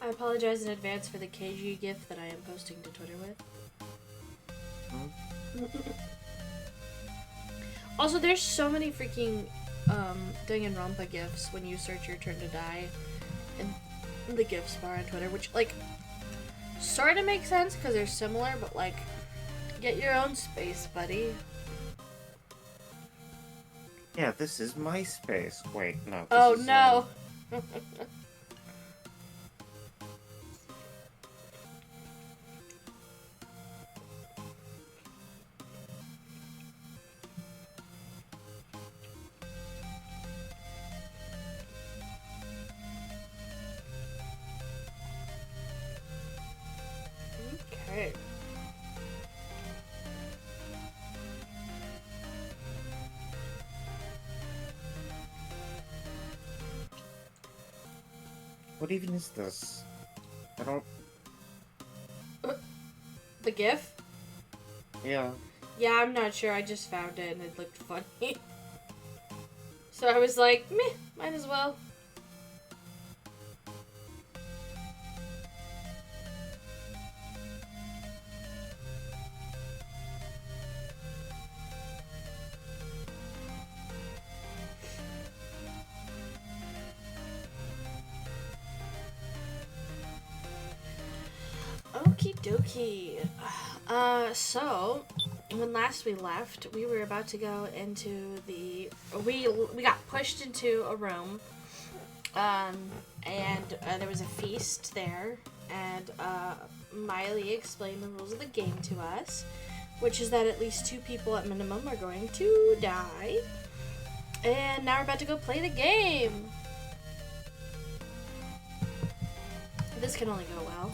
I apologize in advance for the KG gif that I am posting to Twitter with. Also, there's so many freaking Danganronpa gifs when you search your turn to die in the gifs bar on Twitter, which, like, sort of makes sense because they're similar, but, like, get your own space, buddy. Yeah, this is my space. Wait, no. Oh, no. Okay. What even is this? I don't... The gif? Yeah. Yeah, I'm not sure. I just found it and it looked funny. So I was like, meh, might as well. Okie dokie. So when last we left, we were about to go into we got pushed into a room, and there was a feast there, and Miley explained the rules of the game to us, which is that at least 2 people at minimum are going to die, and now we're about to go play the game. This can only go well.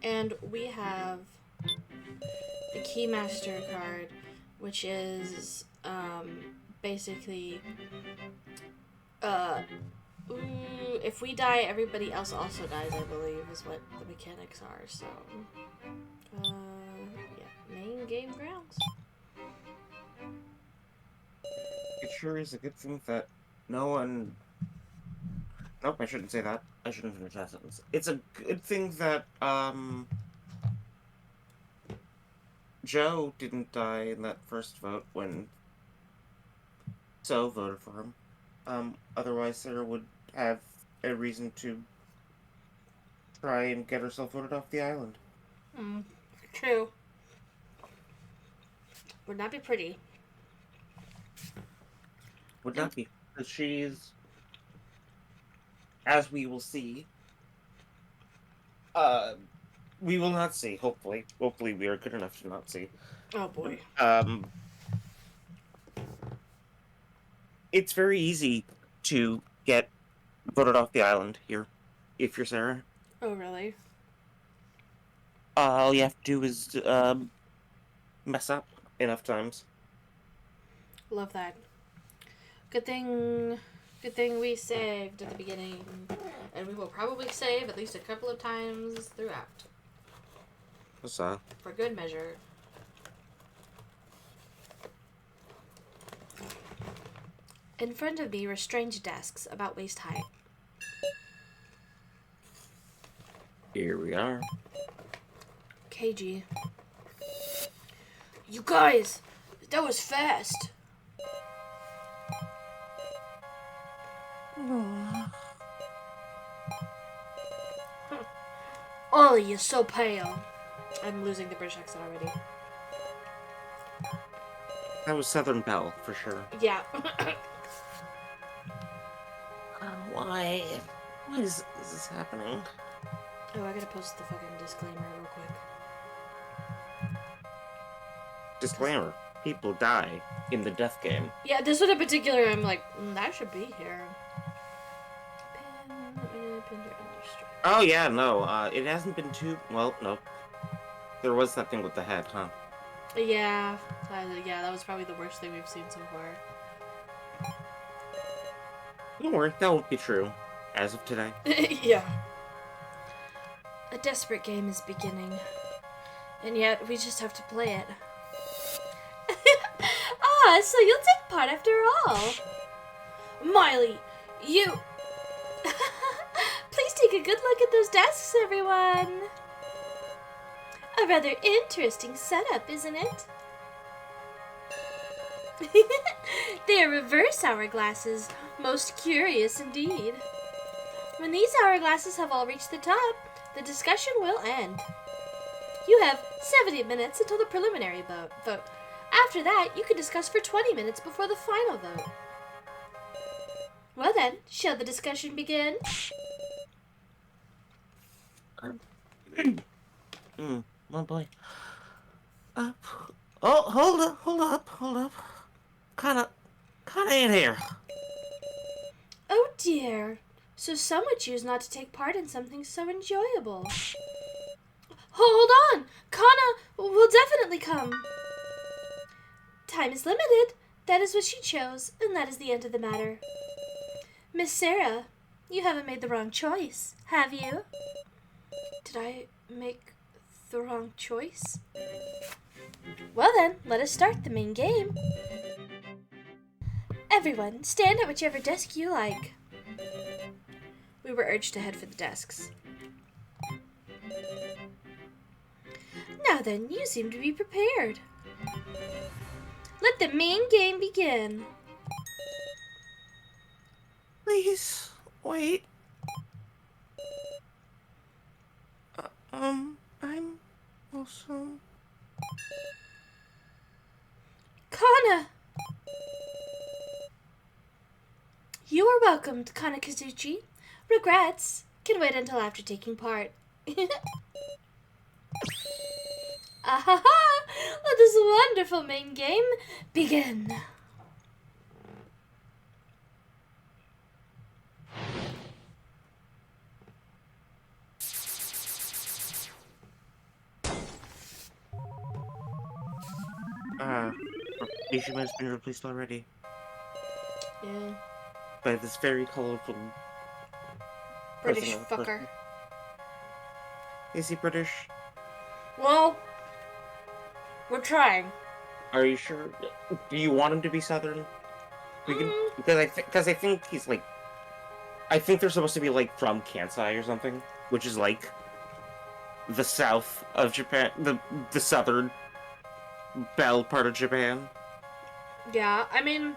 And we have the Keymaster card, which is basically if we die, everybody else also dies, I believe, is what the mechanics are. So yeah, main game grounds. It sure is a good thing that no one... Nope, I shouldn't say that. I shouldn't finish that sentence. It's a good thing that, Joe didn't die in that first vote when So voted for him. Otherwise Sarah would have a reason to try and get herself voted off the island. True. Would not be pretty. Would not be. Because she's, as we will see, we will not see, hopefully. Hopefully we are good enough to not see. Oh boy. It's very easy to get voted off the island here, if you're Sarah. Oh really? All you have to do is, mess up enough times. Love that. Good thing we saved at the beginning, and we will probably save at least a couple of times throughout. What's for good measure. In front of me were strange desks about waist height. Here we are. KG. You guys! That was fast! Ollie, you're so pale. I'm losing the British accent already. That was Southern Belle, for sure. Yeah. Why? Why is this happening? Oh, I gotta post the fucking disclaimer real quick. Disclaimer. People die in the death game. Yeah, this one in particular, I'm like, that should be here. Oh, yeah, no. It hasn't been too... Well, no. There was that thing with the head, huh? Yeah. Yeah, that was probably the worst thing we've seen so far. Don't worry, that won't be true. As of today. Yeah. A desperate game is beginning. And yet, we just have to play it. Ah, so you'll take part after all. Miley, you... Please take a good look at those desks, everyone. A rather interesting setup, isn't it? They are reverse hourglasses. Most curious indeed. When these hourglasses have all reached the top, the discussion will end. You have 70 minutes until the preliminary vote. After that, you can discuss for 20 minutes before the final vote. Well then, shall the discussion begin? Oh boy. Oh, hold up. Kinda in here. Oh dear. So some would choose not to take part in something so enjoyable. Hold on! Kana will definitely come. Time is limited. That is what she chose, and that is the end of the matter. Miss Sarah, you haven't made the wrong choice, have you? Did I make the wrong choice? Well then, let us start the main game. Everyone, stand at whichever desk you like. We were urged to head for the desks. Now then, you seem to be prepared. Let the main game begin. Please, wait. I'm also... Kana! You are welcomed, Kana Kazuchi. Regrets can wait until after taking part. Ahaha! Let this wonderful main game begin. Ishima has been replaced already Yeah. by this very colorful British person. fucker. Is he British? Well, we're trying. Are you sure? Do you want him to be Southern? We can, because I think he's like, I think they're supposed to be like from Kansai or something, which is like the south of Japan, the southern belt part of Japan. Yeah, I mean,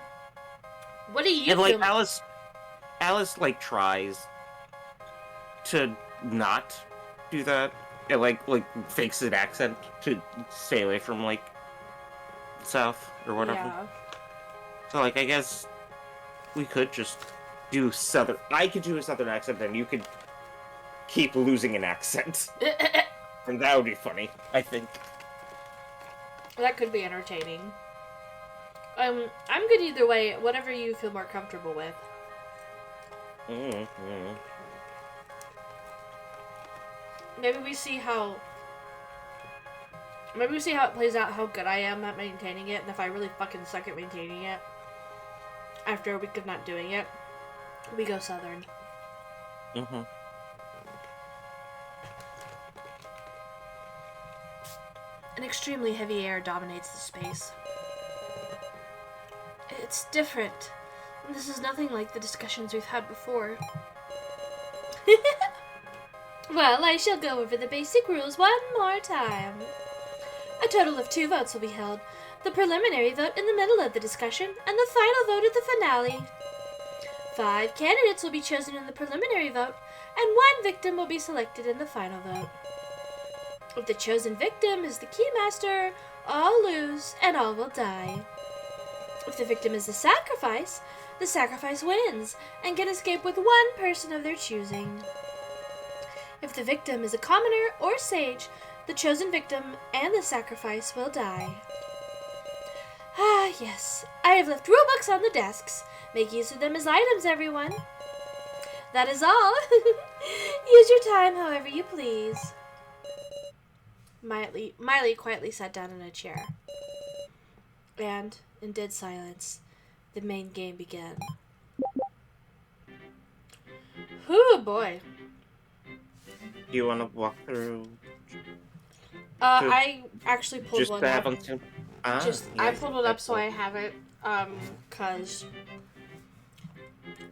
what do you And like feel? Alice like tries to not do that. It like fakes an accent to stay away from like south or whatever. Yeah. So like I guess we could just do southern. I could do a southern accent, and you could keep losing an accent, and that would be funny. I think. That could be entertaining. I'm good either way. Whatever you feel more comfortable with. Mm-hmm. Maybe we see how it plays out, how good I am at maintaining it, and if I really fucking suck at maintaining it, after a week of not doing it, we go southern. Mm-hmm. An extremely heavy air dominates the space. It's different. This is nothing like the discussions we've had before. Well, I shall go over the basic rules one more time. A total of 2 votes will be held. The preliminary vote in the middle of the discussion, and the final vote at the finale. 5 candidates will be chosen in the preliminary vote, and 1 victim will be selected in the final vote. If the chosen victim is the Keymaster, all lose and all will die. If the victim is the sacrifice wins and can escape with 1 person of their choosing. If the victim is a commoner or sage, the chosen victim and the sacrifice will die. Ah, yes, I have left rulebooks on the desks. Make use of them as items, everyone. That is all. Use your time however you please. Miley quietly sat down in a chair. And, in dead silence, the main game began. Whew, boy. Do you want to walk through? I actually pulled Just one to up. have on to... I pulled it up so I have it, cause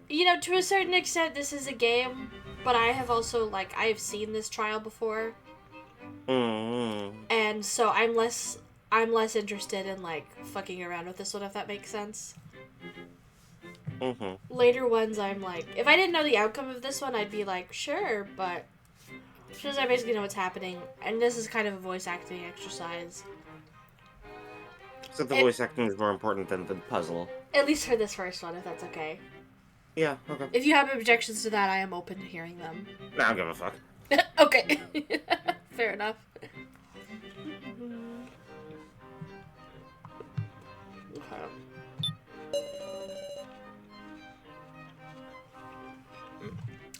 You know, to a certain extent, this is a game, but I have also, like, I have seen this trial before, Mm-hmm. and so I'm less interested in, like, fucking around with this one, if that makes sense. Mm-hmm. Later ones, I'm like, if I didn't know the outcome of this one, I'd be like, sure, but since I basically know what's happening, and this is kind of a voice acting exercise, So the it, voice acting is more important than the puzzle. at least for this first one, if that's okay. Yeah, okay. If you have objections to that, I am open to hearing them. I don't give a fuck. Okay. Fair enough.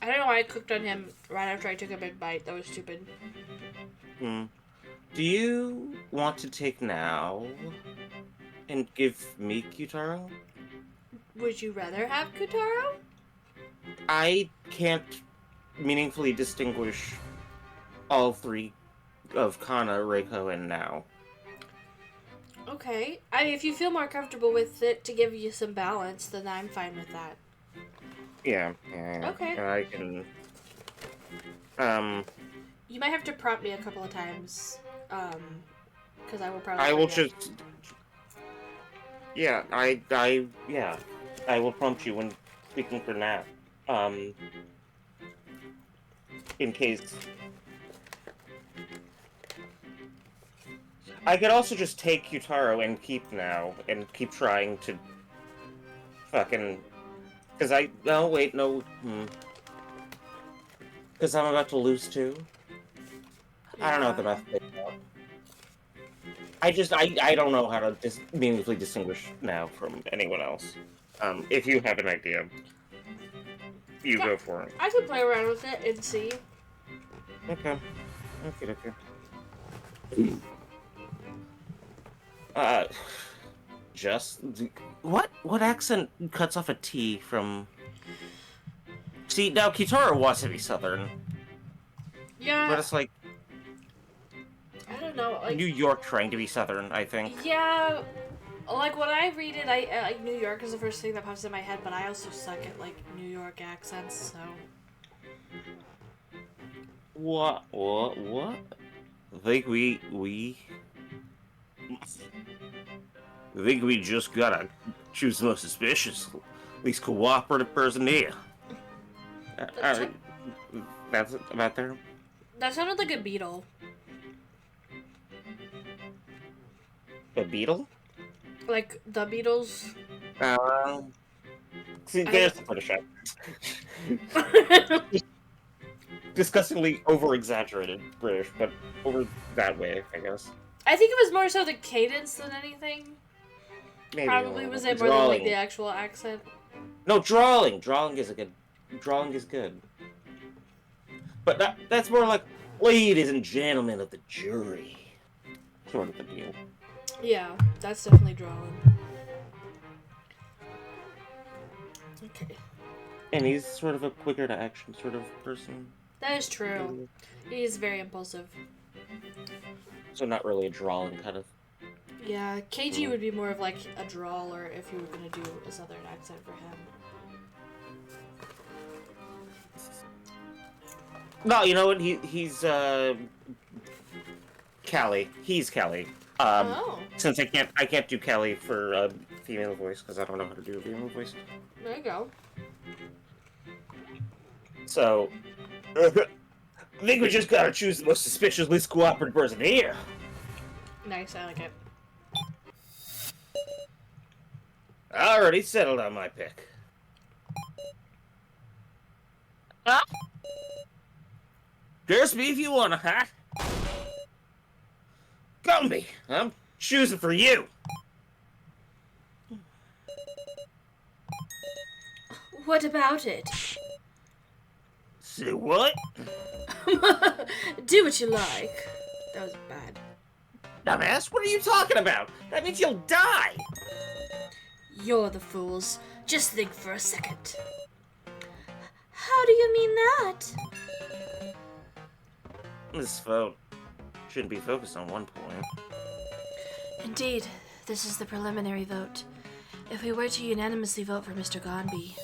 I don't know why I cooked on him right after I took a big bite. That was stupid. Hmm. Do you want to take now and give me Kyutaro? Would you rather have Kutaro? I can't meaningfully distinguish all three of Kana, Reiko, and now. Okay. I mean, if you feel more comfortable with it to give you some balance, then I'm fine with that. Yeah. Okay. I can. You might have to prompt me a couple of times, because I will probably. I will forget. just. Yeah, yeah. I will prompt you when speaking for now. In case. I could also just take Kyutaro and keep now, and keep trying to fucking... Because oh, wait, no. Because I'm about to lose too. I don't know what the best thing is. I don't know how to meaningfully distinguish now from anyone else. If you have an idea, you go for it. I could play around with it and see. Okay. Just what accent cuts off a T from? See, now Kitara wants to be Southern, Yeah. but it's like I don't know. Like New York trying to be Southern. I think. Yeah. Like when I read it, I like New York is the first thing that pops in my head, but I also suck at like New York accents, so. What? Think we think we just gotta choose the most suspicious, least cooperative person here. That's about there. That sounded like a beetle. A beetle? Like the Beatles. See, there's the British accent. Disgustingly over-exaggerated British, but over that way, I guess. I think it was more so the cadence than anything. Maybe Probably was it more than like the actual accent. No, drawing. Drawing is good. But that's more like, ladies and gentlemen of the jury, sort of a deal. Yeah, that's definitely drawing. Okay. And he's sort of a quicker to action sort of person. That is true. He is very impulsive. So not really a drawing kind of. Yeah, KG would be more of like a drawler if you were gonna do a southern accent for him. No, you know what? He's Callie. He's Callie. Since I can't do Callie for a female voice because I don't know how to do a female voice. There you go. So, I think we just gotta choose the most suspicious, least cooperative person here. Nice, I like it. I already settled on my pick. Huh? Curse me if you wanna, huh? Gumby, I'm choosing for you. What about it? Say what? Do what you like. That was bad. Dumbass, what are you talking about? That means you'll die. You're the fools. Just think for a second. How do you mean that? This vote shouldn't be focused on one point. Indeed, this is the preliminary vote. If we were to unanimously vote for Mr. Gonby...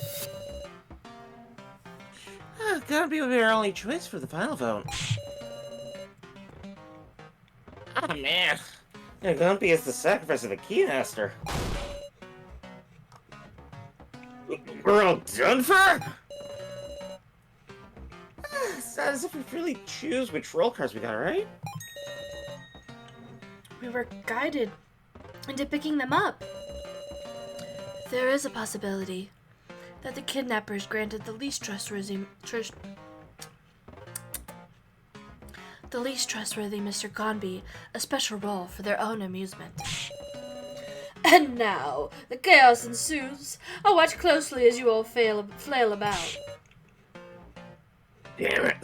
Gunby would be our only choice for the final vote. Ah, man. Yeah, Gunby is the sacrifice of the Keymaster. We're all done for? It's not as if we really choose which roll cards we got, right? We were guided into picking them up. There is a possibility that the kidnappers granted the least trustworthy Mr. Gonby a special role for their own amusement. And now, the chaos ensues. I'll watch closely as you all flail about. Damn it.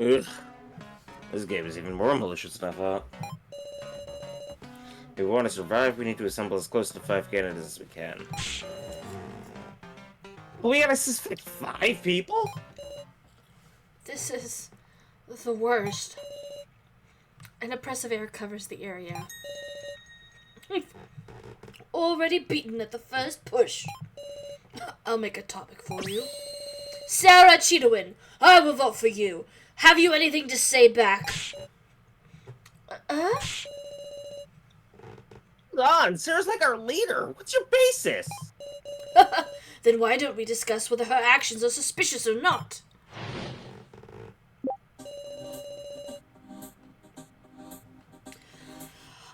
Ugh. This game is even more malicious than I thought. If we want to survive, we need to assemble as close to 5 candidates as we can. We gotta suspect 5 people? This is the worst. An oppressive air covers the area. We've already beaten at the first push. I'll make a topic for you. Sarah Cheetawin, I will vote for you. Have you anything to say back? On, Sarah's like our leader. What's your basis? Then why don't we discuss whether her actions are suspicious or not?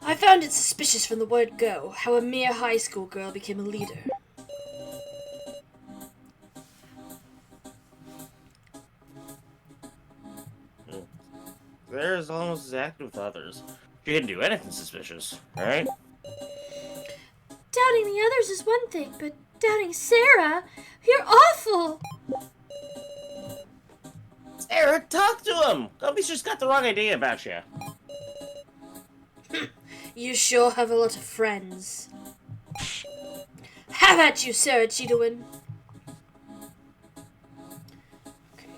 I found it suspicious from the word go, how a mere high school girl became a leader. Sarah's almost as active with others. She didn't do anything suspicious, right? Doubting the others is one thing, but doubting Sarah? You're awful! Sarah, talk to him! Gunby's just got the wrong idea about you. You sure have a lot of friends. Have at you, Sarah Cheetawin. Okay.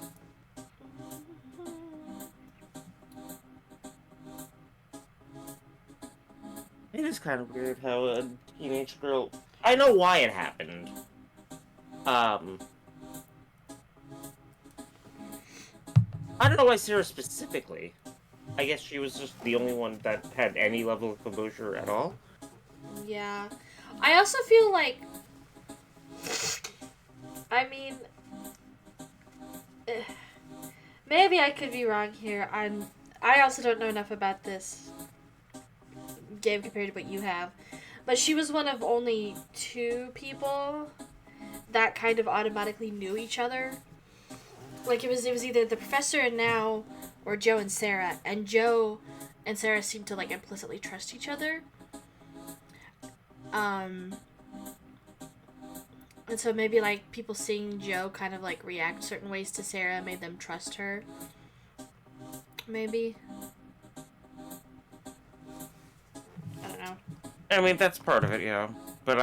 It is kind of weird how a teenage girl... I know why it happened. I don't know why Sarah specifically. I guess she was just the only one that had any level of composure at all. Yeah. I also feel like... I mean... maybe I could be wrong here. I also don't know enough about this game compared to what you have. But she was one of only 2 people that kind of automatically knew each other. Like, it was either the professor and now, or Joe and Sarah. And Joe and Sarah seemed to, like, implicitly trust each other. And so maybe, like, people seeing Joe kind of, like, react certain ways to Sarah made them trust her. Maybe. I don't know. I mean, that's part of it, yeah. But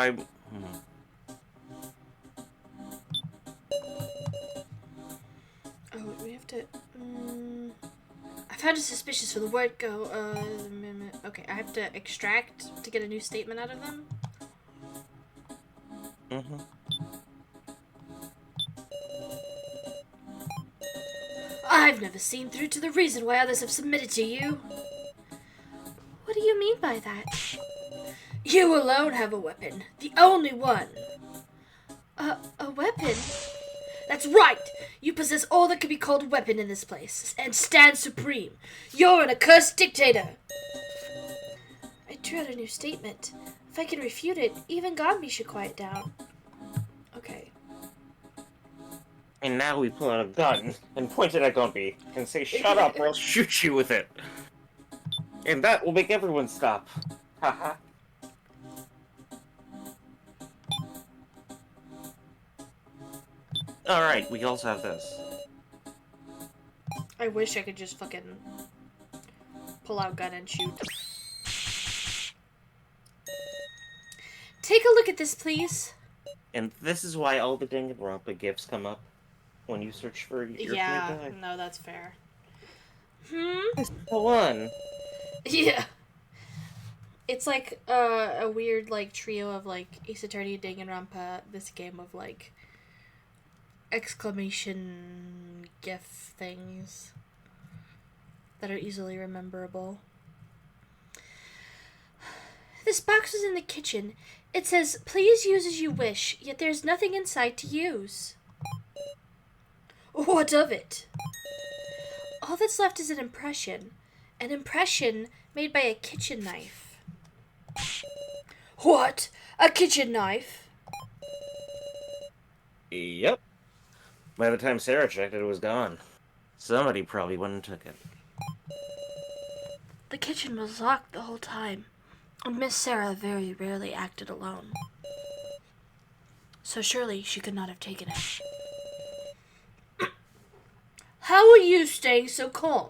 Oh, we have to... I found it suspicious for the word go. Okay, I have to extract to get a new statement out of them. I've never seen through to the reason why others have submitted to you. What do you mean by that? You alone have a weapon. The only one. A weapon? That's right! You possess all that could be called a weapon in this place, and stand supreme. You're an accursed dictator! I drew out a new statement. If I can refute it, even Gonby should quiet down. Okay. And now we pull out a gun and point it at Gunby and say, "Shut up, or I'll shoot you with it." And that will make everyone stop. Haha. Alright, we also have this. I wish I could just fucking pull out gun and shoot. Take a look at this, please. And this is why all the Danganronpa gifts come up when you search for your Yeah, no, that's fair. This is the one. Yeah. It's like a weird like trio of like Ace Attorney, Danganronpa, this game of like exclamation gif things that are easily rememberable. This box is in the kitchen. It says, "Please use as you wish," yet there's nothing inside to use. What of it? All that's left is an impression. An impression made by a kitchen knife. What? A kitchen knife? Yep. By the time Sarah checked it, it was gone. Somebody probably went and took it. The kitchen was locked the whole time, and Miss Sarah very rarely acted alone. So surely she could not have taken it. How are you staying so calm?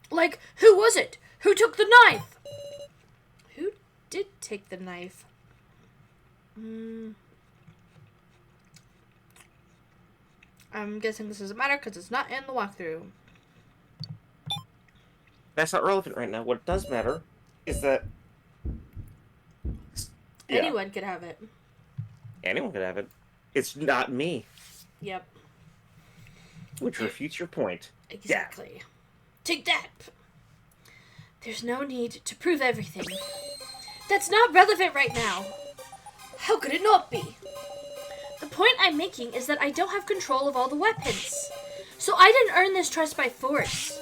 Like, who was it? Who took the knife? Who did take the knife? I'm guessing this doesn't matter because it's not in the walkthrough. That's not relevant right now. What does matter is that... Yeah, Anyone could have it. anyone could have it. It's not me. Yep, Which refutes your point. exactly. Take that! There's no need to prove everything. That's not relevant right now. How could it not be? The point I'm making is that I don't have control of all the weapons. So I didn't earn this trust by force.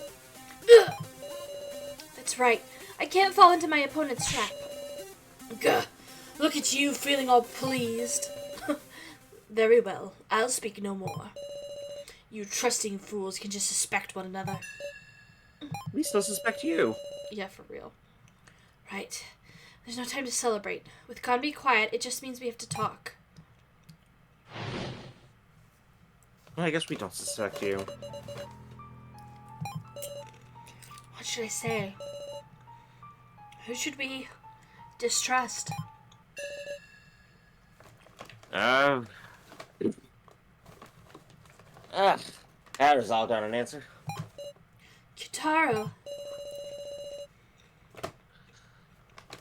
Ugh. That's right. I can't fall into my opponent's trap. Gah. Look at you feeling all pleased. Very well. I'll speak no more. You trusting fools can just suspect one another. We still suspect you. Yeah, for real. Right. There's no time to celebrate. With Khan be quiet, it just means we have to talk. Well, I guess we don't suspect you. What should I say? Who should we distrust? That resolved on an answer. Kitaro.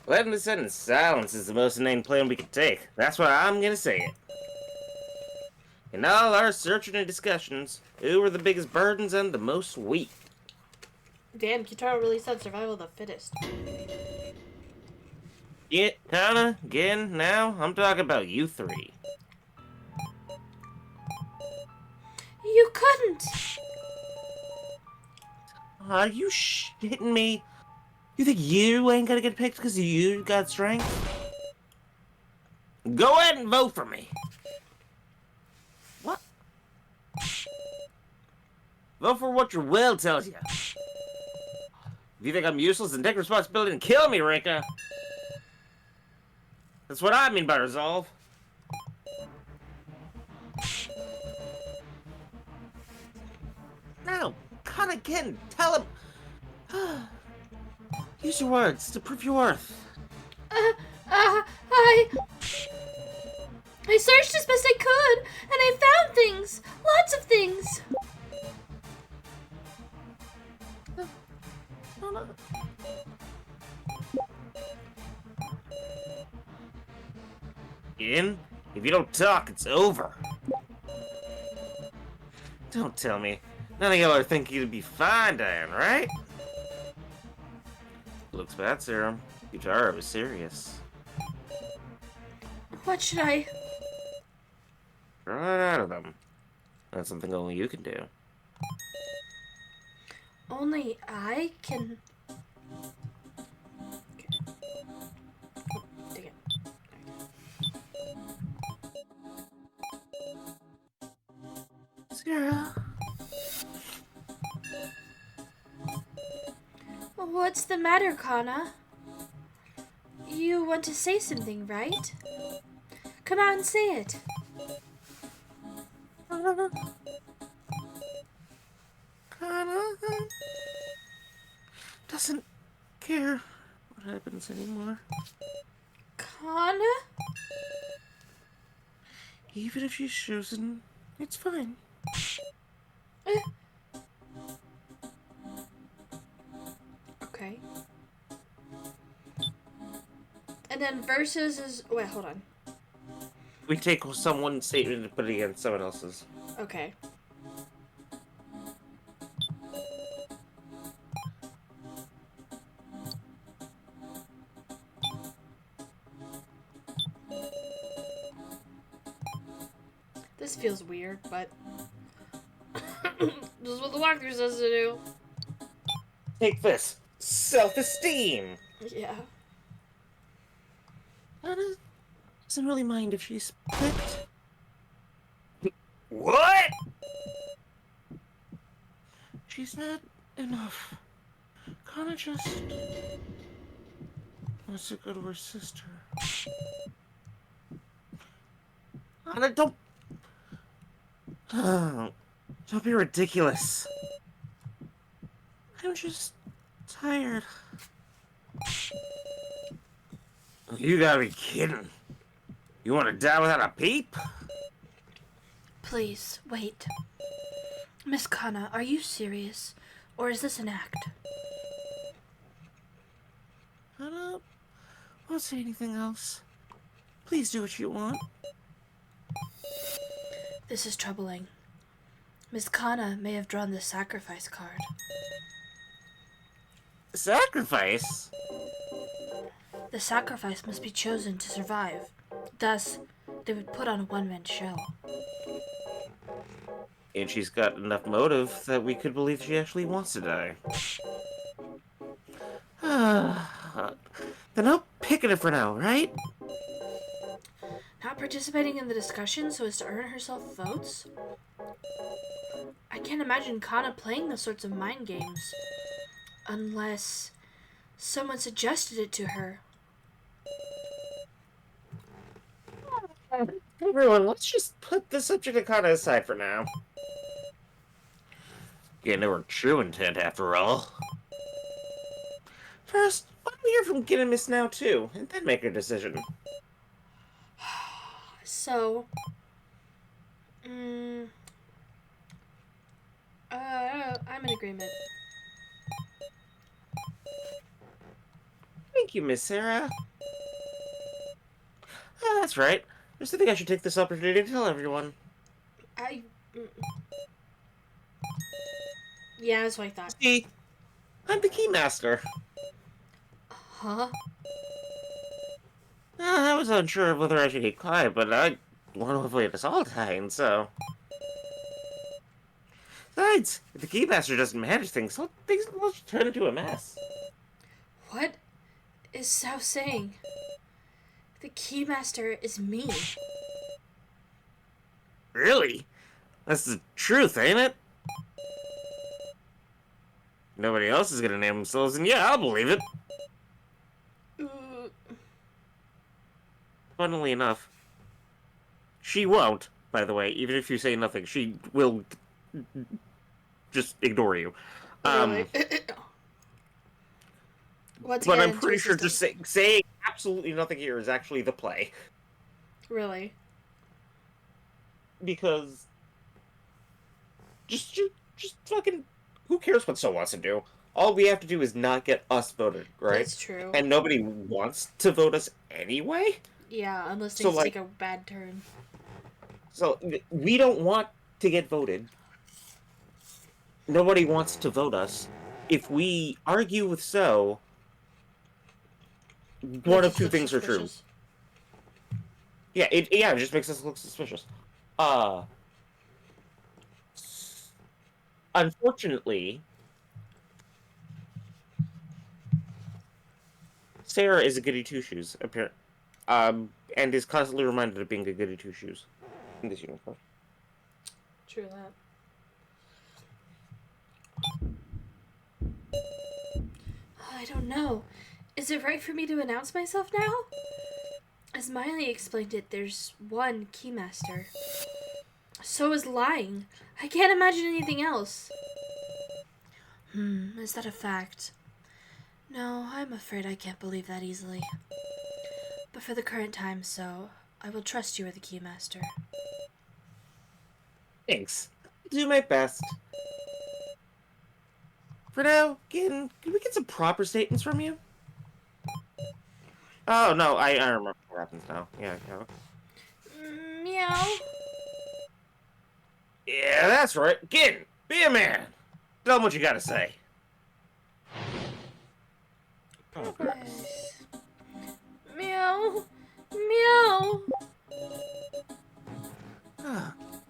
Letting this end in silence is the most inane plan we could take. That's why I'm gonna say it. In all our searching and discussions, who were the biggest burdens and the most weak? Damn, Kitaro really said survival of the fittest. Yeah, kinda, again, now, I'm talking about you three. You couldn't! Are you shitting me? You think you ain't gonna get picked because you got strength? Go ahead and vote for me. What? Vote for what your will tells you. If you think I'm useless, then take responsibility and kill me, Rika. That's what I mean by resolve. Now, come again. Tell him. Use your words to prove your worth. I searched as best I could, and I found things. Lots of things. In? If you don't talk, it's over. Don't tell me. None of y'all are thinking it'd be fine, Diane, right? Looks bad, Serum. Kitaro was serious. What should I... Throw it out of them. That's something only you can do. Only I can... Okay. Oh, dang it. Sarah. What's the matter, Kana? You want to say something, right? Come out and say it. Kana doesn't care what happens anymore. Kana? Even if she's chosen, it's fine. Okay. And then versus is wait, hold on. We take someone's statement and put it against someone else's. Okay. This feels weird, but this is what the walkthrough says to do. Take this. Self-esteem. Yeah. Anna doesn't really mind if she's picked. What? She's not enough. Kinda just wants to go to her sister. Anna, don't be ridiculous. I'm just tired. You gotta be kidding. You want to die without a peep? Please, wait. Miss Kana, are you serious? Or is this an act? I won't say anything else. Please do what you want. This is troubling. Miss Kana may have drawn the sacrifice card. Sacrifice? The sacrifice must be chosen to survive. Thus, they would put on a one-man show. And she's got enough motive that we could believe she actually wants to die. Then I'll pick it for now, right? Not participating in the discussion so as to earn herself votes? I can't imagine Kana playing those sorts of mind games. Unless someone suggested it to her. Everyone, let's just put the subject of Kana aside for now. You know her true intent, after all. First, why don't we hear from Ginnimis now, too, and then make a decision. So, I'm in agreement. Thank you, Miss Sarah. Oh, that's right. I just think I should take this opportunity to tell everyone. Yeah, that's what I thought. See, I'm the Keymaster. Huh? I was unsure of whether I should keep quiet, but I want to avoid us all dying, so... Besides, if the Keymaster doesn't manage things will turn into a mess. What is Sao saying? The Keymaster is me. Really? That's the truth, ain't it? Nobody else is gonna name themselves, and yeah, I'll believe it. Funnily enough, she won't, by the way, even if you say nothing. She will just ignore you. Really? But I'm pretty sure just saying absolutely nothing here is actually the play. Really? Because just fucking who cares what So wants to do? All we have to do is not get us voted, right? That's true. And nobody wants to vote us anyway. Yeah, unless things take a bad turn. So we don't want to get voted. Nobody wants to vote us. If we argue with So, one of two things are true. Yeah, it just makes us look suspicious. Unfortunately, Sarah is a goody two-shoes, and is constantly reminded of being a goody two-shoes in this universe. True that. I don't know. Is it right for me to announce myself now? As Miley explained it, there's one Keymaster. So is lying. I can't imagine anything else. Is that a fact? No, I'm afraid I can't believe that easily. But for the current time, So, I will trust you are the Keymaster. Thanks. I'll do my best. For now, can we get some proper statements from you? Oh, no, I remember what happens now. Yeah, yeah. Meow. Yeah, that's right. Gin, be a man. Tell them what you gotta say. Oh, goodness. Progress. Meow. Meow.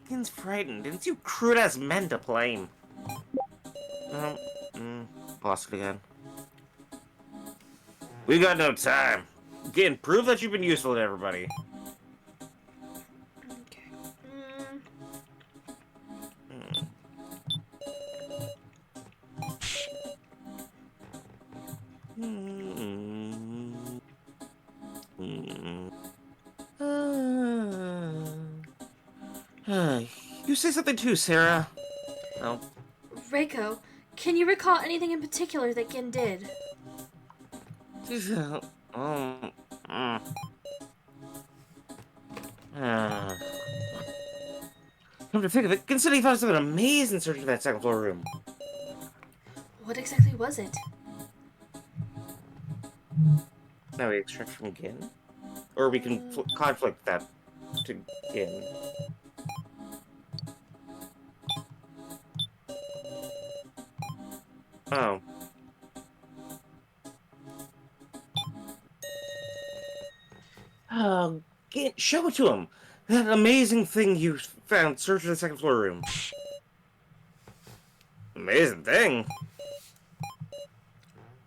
Gin's frightened. It's you crude-ass men to blame. Um, lost it again. We got no time. Gin, prove that you've been useful to everybody. Okay. Hmm. Hmm. Hmm. You say something too, Sarah. No. Reiko, can you recall anything in particular that Gin did? um, mm. Uh, Come to think of it, consider he found something amazing searching that second floor room. What exactly was it? Now we extract from Gin? Or we can conflict that to Gin. Oh. Gin, show it to him! That amazing thing you found searching the second floor room. Amazing thing?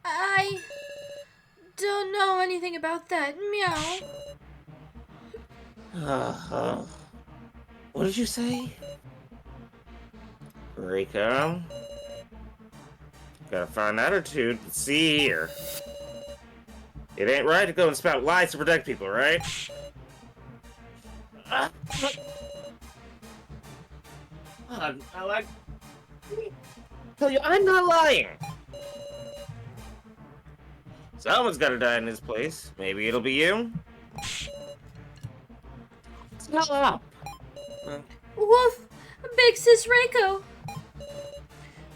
I don't know anything about that. Meow. What did you say? Rico? Got a fine attitude, but see here. It ain't right to go and spout lies to protect people, right? I like... Tell you, I'm not lying! Someone's gotta die in his place. Maybe it'll be you? Shut up! Woof! Big Sis Reiko!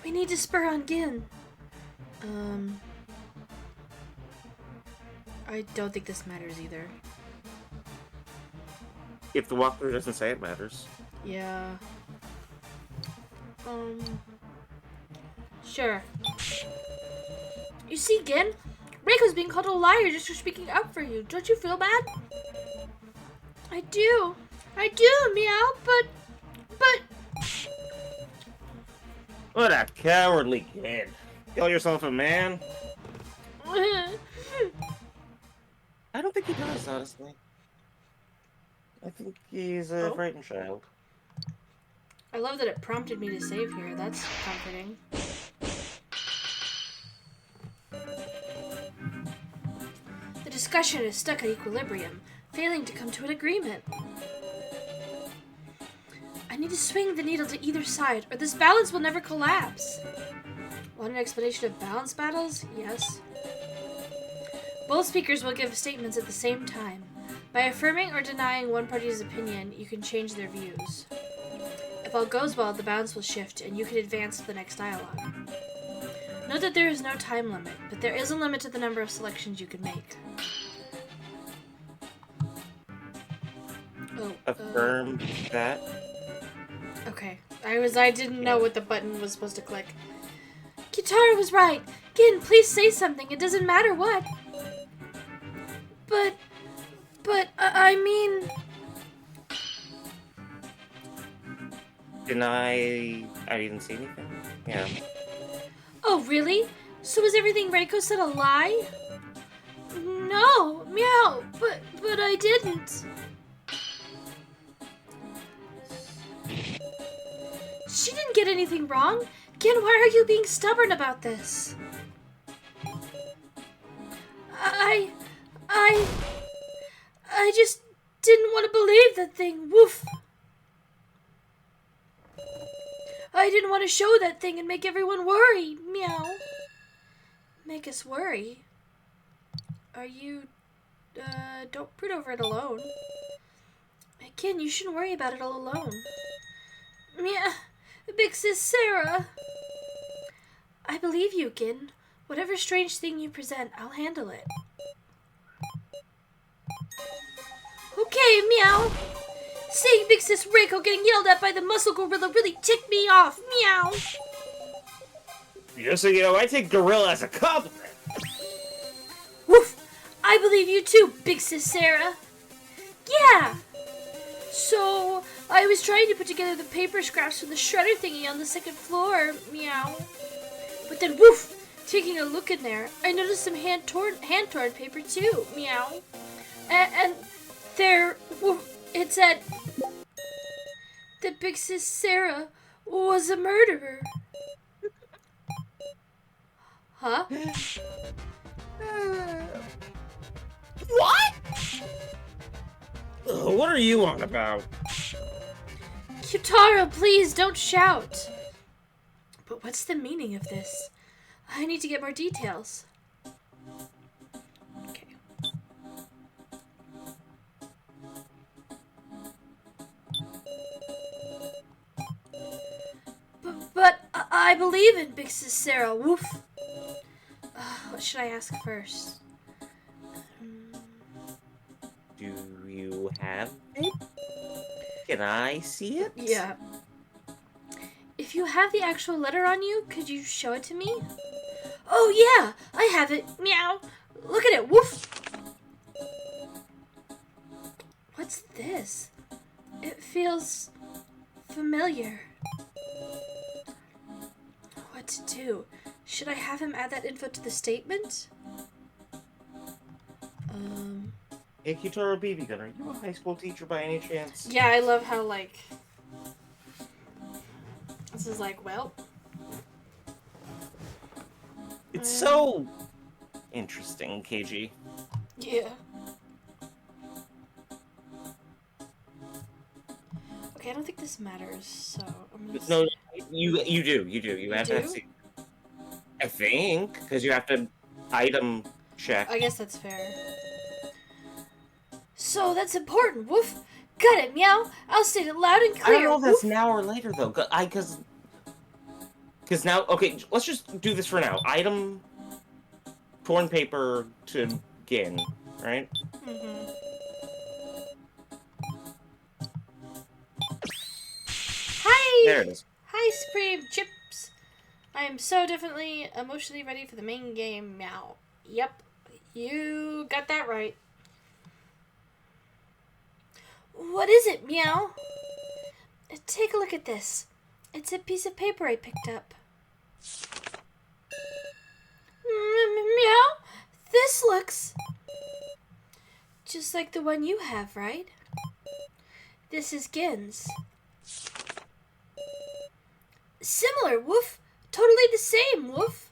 We need to spur on Gin. I don't think this matters either. If the walkthrough doesn't say it matters. Yeah. Sure. You see, Gin? Reiko's being called a liar just for speaking up for you. Don't you feel bad? I do. I do, Meow, but... What a cowardly kid. Call yourself a man? I don't think he does, honestly. I think he's a frightened child. I love that it prompted me to save here. That's comforting. The discussion is stuck at equilibrium, failing to come to an agreement. I need to swing the needle to either side, or this balance will never collapse. Want an explanation of balance battles? Yes. Both speakers will give statements at the same time. By affirming or denying one party's opinion, you can change their views. If all goes well, the balance will shift, and you can advance to the next dialogue. Note that there is no time limit, but there is a limit to the number of selections you can make. Oh, Affirm that. Okay. I didn't know what the button was supposed to click. Kitara was right. Gin, please say something. It doesn't matter what. But, I mean... I didn't see anything? Yeah. Oh, really? So was everything Reiko said a lie? No, Meow, but I didn't. She didn't get anything wrong. Gin, why are you being stubborn about this? I just didn't want to believe that thing. Woof. I didn't want to show that thing and make everyone worry. Meow. Make us worry? Are you... don't brood over it alone. Again, you shouldn't worry about it all alone. Meow. Big Sis Sarah. I believe you, Gin. Whatever strange thing you present, I'll handle it. Okay, meow. Seeing Big Sis Reiko getting yelled at by the muscle gorilla really ticked me off. Meow. Just so you know, I take gorilla as a compliment. Woof. I believe you too, Big Sis Sarah. Yeah. So, I was trying to put together the paper scraps from the shredder thingy on the second floor. Meow. But then, woof. Taking a look in there, I noticed some hand-torn paper too. Meow. And there, it said that Big Sis Sarah was a murderer. Huh? What? What are you on about? Kyutaro, please don't shout. But what's the meaning of this? I need to get more details. Okay. But I believe in Big Sis Sarah. Woof. What should I ask first? Do you have it? Can I see it? Yeah. If you have the actual letter on you, could you show it to me? Oh yeah, I have it. Meow. Look at it. Woof. What's this? It feels familiar. What to do? Should I have him add that info to the statement? Hey, Kyutaro BB Gun, are you a high school teacher by any chance? Yeah, I love how, like, this is like, well. It's so interesting, KG. Yeah. Okay, I don't think this matters, so I'm gonna No, say- you do. You have to do? see. I think, because you have to item check. I guess that's fair. So that's important. Woof. Got it, meow. I'll state it loud and I clear. don't know if that's Woof. now or later, though. Because now, okay, let's just do this for now. Item torn paper to Gin, right? Mm-hmm. Hi! There it is. Hi, Supreme Chips. I am so definitely emotionally ready for the main game, meow. Yep, you got that right. What is it, meow? Take a look at this. It's a piece of paper I picked up. Meow? This looks just like the one you have, right? This is Gin's. Similar, woof. Totally the same, woof.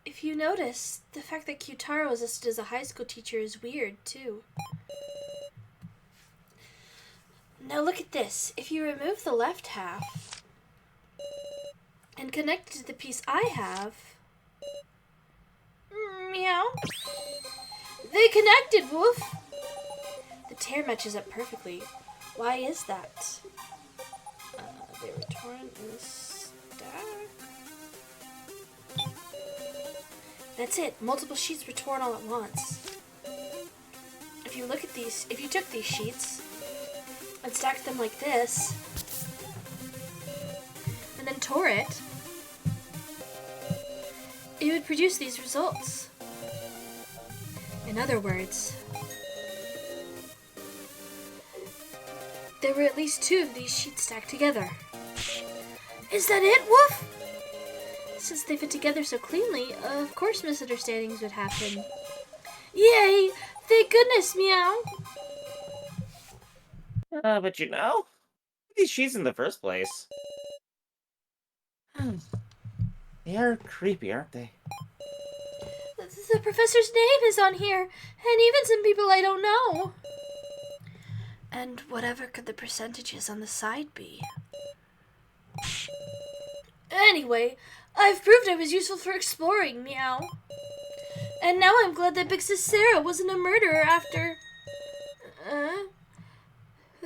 If you notice, the fact that Kyutaro is listed as a high school teacher is weird, too. Now look at this. If you remove the left half and connect it to the piece I have, meow, they connected, woof. The tear matches up perfectly. Why is that? They were torn in the stack. That's it. Multiple sheets were torn all at once. If you look at these, if you took these sheets and stacked them like this, and then tore it, it would produce these results. In other words, there were at least 2 of these sheets stacked together. Is that it, woof? Since they fit together so cleanly, of course misunderstandings would happen. Yay! Thank goodness, meow! But you know, these sheets in the first place. They are creepy, aren't they? The professor's name is on here, and even some people I don't know. And whatever could the percentages on the side be? Anyway, I've proved I was useful for exploring, meow. And now I'm glad that Big Sis Sarah wasn't a murderer after...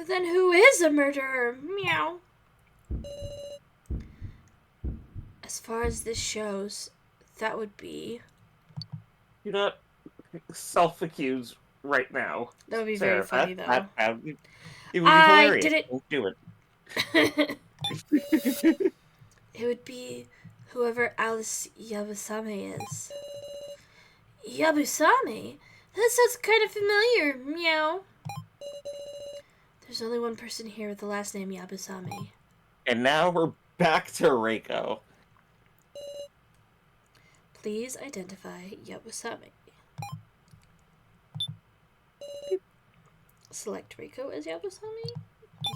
Then who is a murderer? Meow. As far as this shows, that would be... You're not self-accused right now. That would be very Sarah, funny, though. It would be I hilarious. did it. Don't do It it. would be whoever Alice Yabusame is. Yabusame? That sounds kind of familiar. Meow. There's only one person here with the last name Yabusame. And now we're back to Reiko. Please identify Yabusame. Select Reiko as Yabusame?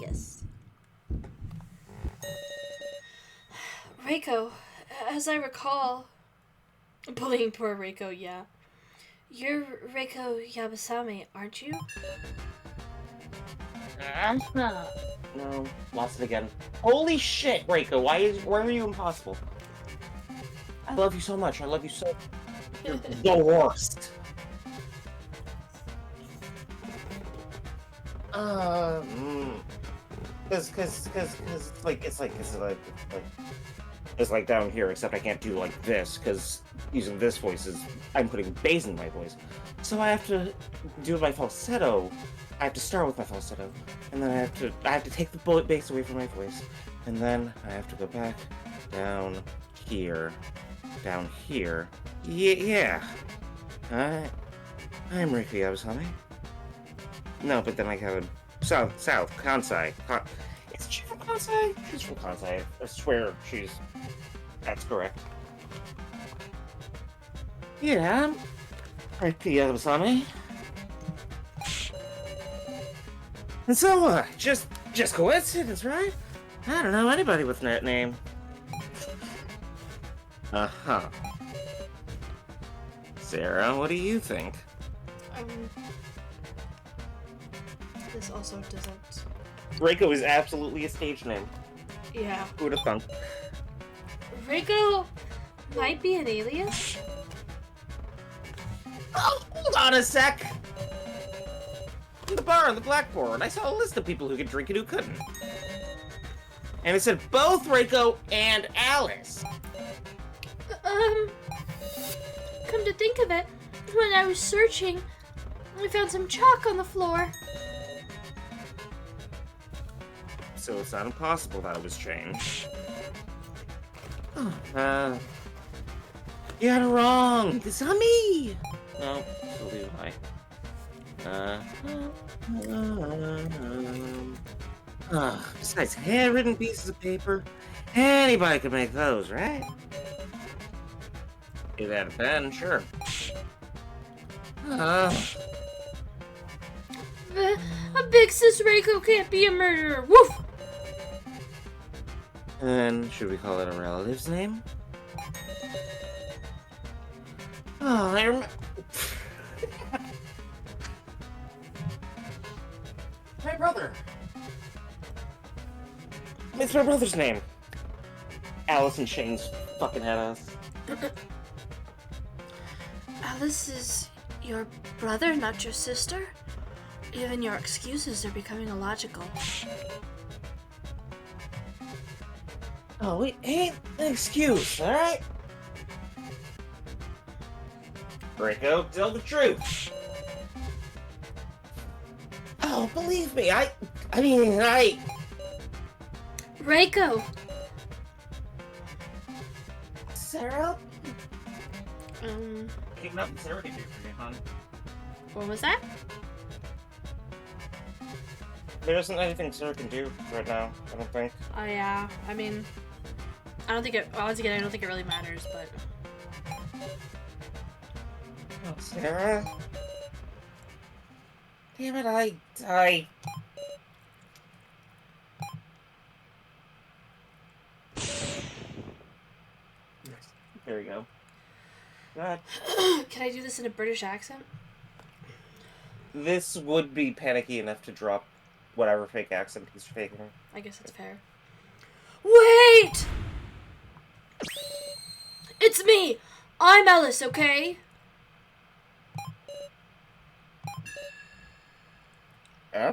Yes. Reiko, as I recall... Bullying poor Reiko, yeah. You're Reiko Yabusame, aren't you? No, lost it again. Holy shit, Reiko, why are you impossible? I love you so much. I love you so. You're the worst. Cause it's like down here, except I can't do like this, cause using this voice is, I'm putting bass in my voice. So I have to do my falsetto. I have to start with my falsetto, and then I have to take the bullet bass away from my voice, and then I have to go back down here. Yeah. I'm Ricky Yabusame. No, but then I have a South, Kansai. Is she from Kansai? She's from Kansai. I swear that's correct. Yeah, I'm Ricky Yabusame. And so, just coincidence, right? I don't know anybody with that name. Uh-huh. Sarah, what do you think? This also doesn't... Reiko is absolutely a stage name. Yeah. Who would have thunk? Reiko might be an alias? Oh, hold on a sec! In the bar on the blackboard, I saw a list of people who could drink and who couldn't. And it said both Reiko and Alice. Come to think of it, when I was searching, I found some chalk on the floor. So it's not impossible that it was changed. You got it wrong! It's not me! No, still do I. Besides handwritten pieces of paper, anybody could make those, right? If they had a pen, sure. A big sis Reiko can't be a murderer. Woof! And should we call it a relative's name? Oh, I remember. My brother. It's my brother's name. Alice and Shane's fucking at us. Alice is your brother, not your sister? Even your excuses are becoming illogical. Oh, it ain't an excuse, alright? Reiko, tell the truth. Oh, believe me, I mean, Reiko! Sarah? Ain't nothing Sarah can do for you, hon. What was that? There isn't anything Sarah can do right now, I don't think. Oh, yeah. I mean, I don't think it really matters, but... Oh, Sarah? Damn it, I... There we go. God. Can I do this in a British accent? This would be panicky enough to drop whatever fake accent he's faking. I guess it's fair. Wait! It's me! I'm Alice, okay? Huh?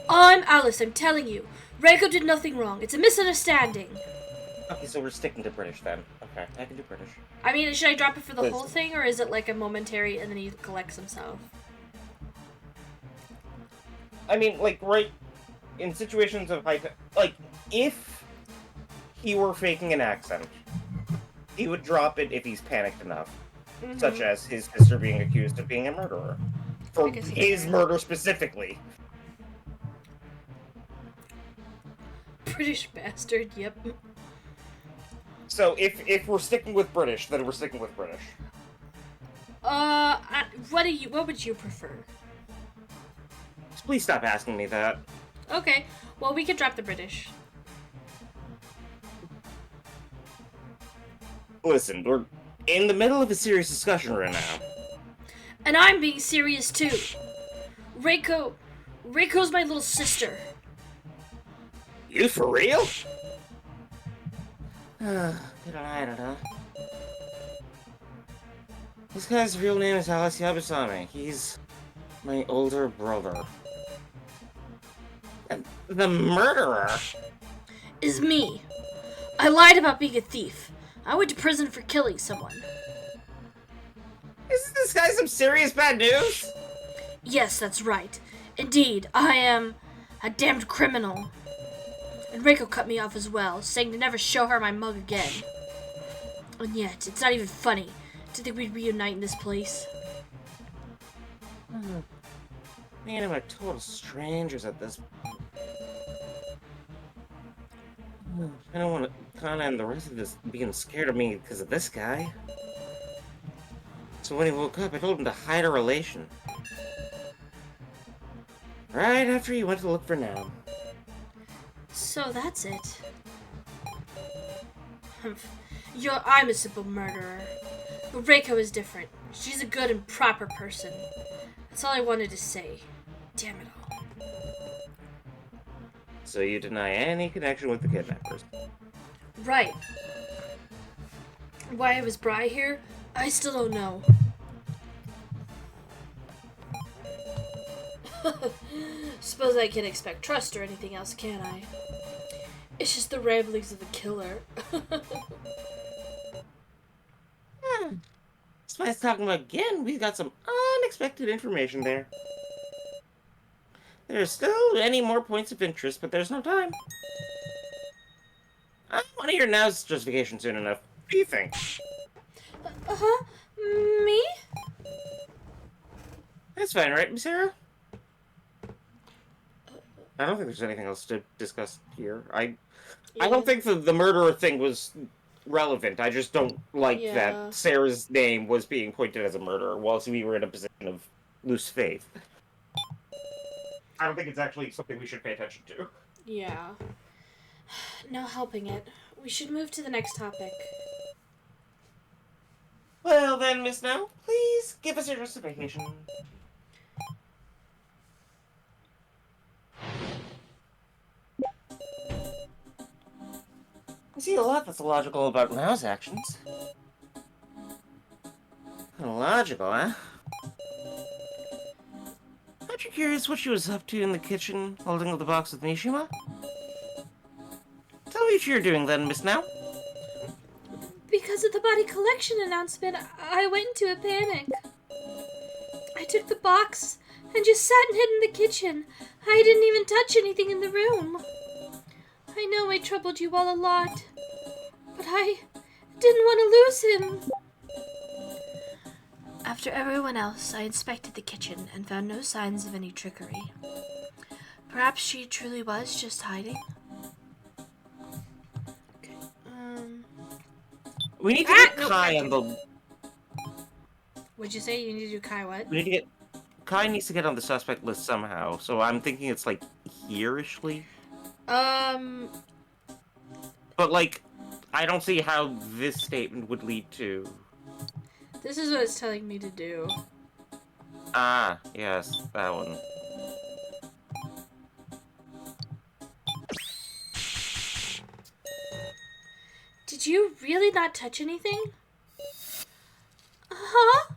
I'm Alice, I'm telling you. Reiko did nothing wrong. It's a misunderstanding. Okay, so we're sticking to British then. Okay, I can do British. I mean, should I drop it for the whole thing, or is it like a momentary and then he collects himself? I mean, like, right in situations of like, if he were faking an accent, he would drop it if he's panicked enough, such Mm-hmm. as his sister being accused of being a murderer. I For guess he's his right. murder specifically. British bastard, yep. So if we're sticking with British, then we're sticking with British. What would you prefer? Please stop asking me that. Okay, well, we could drop the British. Listen, we're in the middle of a serious discussion right now. And I'm being serious too. Reiko's my little sister. You for real? I don't know. This guy's real name is Alice Yabusame. He's my older brother. And the murderer? Is me. I lied about being a thief. I went to prison for killing someone. Isn't this guy some serious bad news? Yes, that's right. Indeed, I am a damned criminal. And Reiko cut me off as well, saying to never show her my mug again. And yet, it's not even funny to think we'd reunite in this place. Man, we're total strangers at this. I don't want to Kana and the rest of this being scared of me because of this guy. So when he woke up, I told him to hide our relation. Right after he went to look for Nam. So that's it. I'm a simple murderer. But Reiko is different. She's a good and proper person. That's all I wanted to say. Damn it all. So you deny any connection with the kidnappers? Right. Why I was brought here, I still don't know. Suppose I can't expect trust or anything else, can I? It's just the ramblings of a killer. Spice talking about again. We've got some unexpected information there. There's still many more points of interest, but there's no time. I want to hear Now's justification soon enough. What do you think? Uh-huh. Me? That's fine, right, Miss Sarah? I don't think there's anything else to discuss here. I don't think the murderer thing was relevant. I just don't like that Sarah's name was being pointed as a murderer whilst we were in a position of loose faith. I don't think it's actually something we should pay attention to. Yeah. No helping it. We should move to the next topic. Well then, Miss Now, please give us your justification. I see a lot that's illogical about Now's actions. Illogical, huh? Aren't you curious what she was up to in the kitchen, holding up the box with Mishima? Tell me what you're doing then, Miss Now. Because of the body collection announcement, I went into a panic. I took the box and just sat and hid in the kitchen. I didn't even touch anything in the room. I know I troubled you all a lot, but I didn't want to lose him. After everyone else, I inspected the kitchen and found no signs of any trickery. Perhaps she truly was just hiding. Okay, We need to get Kai on the... What'd you say? You need to do Kai what? We need to get... Kai needs to get on the suspect list somehow, so I'm thinking it's, like, here-ishly. But, like, I don't see how this statement would lead to... This is what it's telling me to do. Ah, yes, that one. Did you really not touch anything? Uh-huh.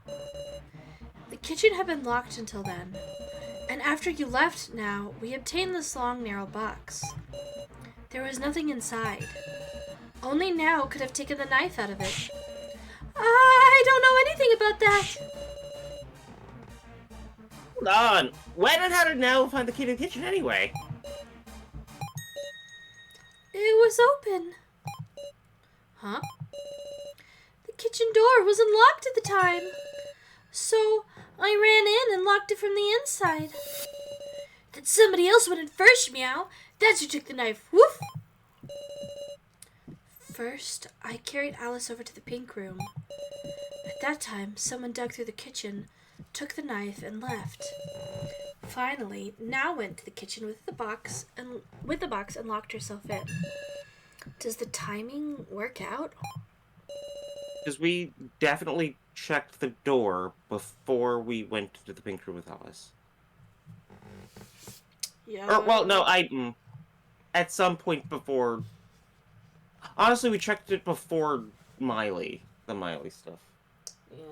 The kitchen had been locked until then. And after you left now, we obtained this long, narrow box. There was nothing inside. Only Now could have taken the knife out of it. I don't know anything about that. Hold on. When and how did Nell find the key to the kitchen anyway? It was open. Huh? The kitchen door was unlocked at the time. So I ran in and locked it from the inside. Then somebody else went in first, meow. That's who took the knife. Woof! First, I carried Alice over to the pink room. At that time, someone dug through the kitchen, took the knife, and left. Finally, Now went to the kitchen with the box and locked herself in. Does the timing work out? Because we definitely checked the door before we went to the pink room with Alice. Yeah. Or, well, no, at some point before... Honestly, we checked it before the Miley stuff. Yeah.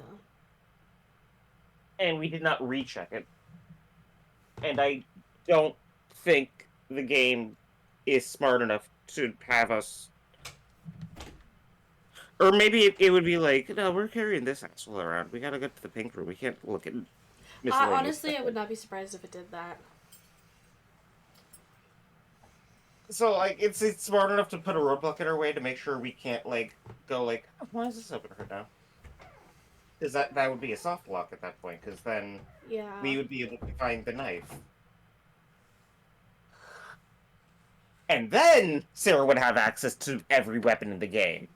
And we did not recheck it. And I don't think the game is smart enough to have us... Or maybe it would be like, no, we're carrying this asshole around. We gotta get to the pink room. We can't look at... Honestly, I would not be surprised if it did that. So, like, it's smart enough to put a roadblock in our way to make sure we can't, like, go, like, oh, why is this open right now? Because that would be a soft lock at that point, because then we would be able to find the knife. And then Sarah would have access to every weapon in the game,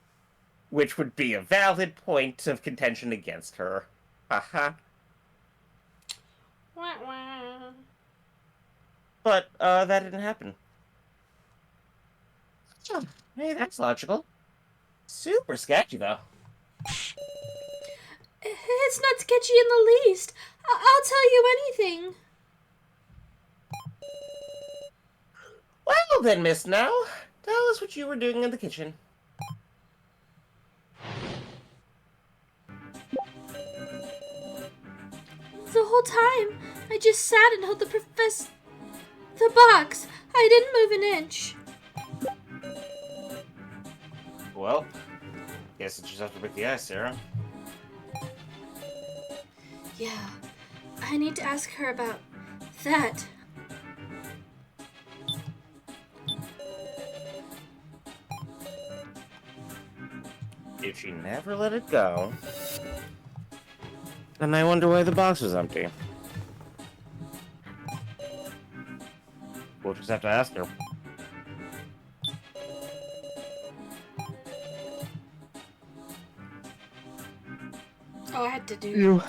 which would be a valid point of contention against her. Haha. Wah, wah. But, that didn't happen. Hey, that's logical. Super sketchy, though. It's not sketchy in the least. I'll tell you anything. Well then, Miss Now, tell us what you were doing in the kitchen. The whole time, I just sat and held the box. I didn't move an inch. Well, guess you just have to break the ice, Sarah. Yeah, I need to ask her about that. If she never let it go, then I wonder why the box was empty. We'll just have to ask her. Oh, I had to do...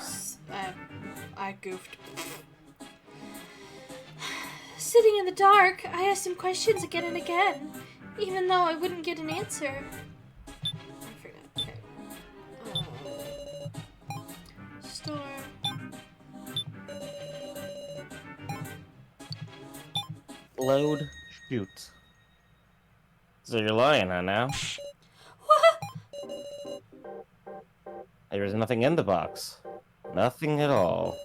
I goofed. Sitting in the dark, I asked him questions again and again, even though I wouldn't get an answer. I forgot. Okay. Store. Load. Shoot. So you're lying, huh, now? What? There was nothing in the box. Nothing at all.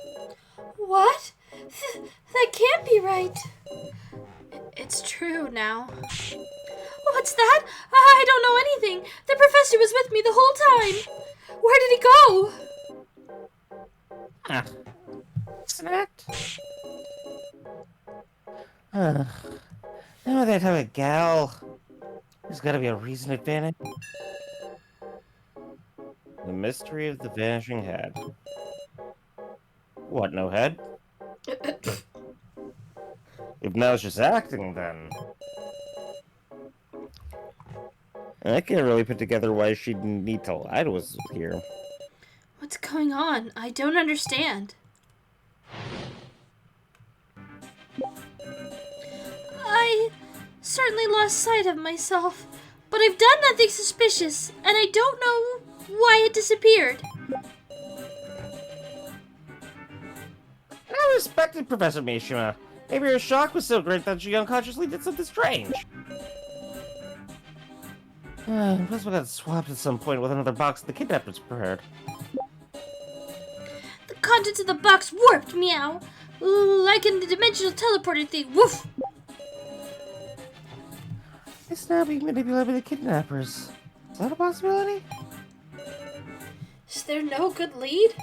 What? That can't be right. It's true now. What's that? I don't know anything. The professor was with me the whole time. Where did he go? Ah. Snapped. Now they'd have a gal. There's gotta be a reason it vanished. The mystery of the vanishing head. What, no head? If Nell's just acting, then... I can't really put together why she'd need to lie to us here. What's going on? I don't understand. I certainly lost sight of myself, but I've done nothing suspicious, and I don't know why it disappeared. I respected Professor Mishima. Maybe her shock was so great that she unconsciously did something strange. Plus we got swapped at some point with another box the kidnappers prepared. The contents of the box warped, meow, like in the dimensional teleporter thing. Woof! It's now being manipulated by the kidnappers. Is that a possibility? Is there no good lead?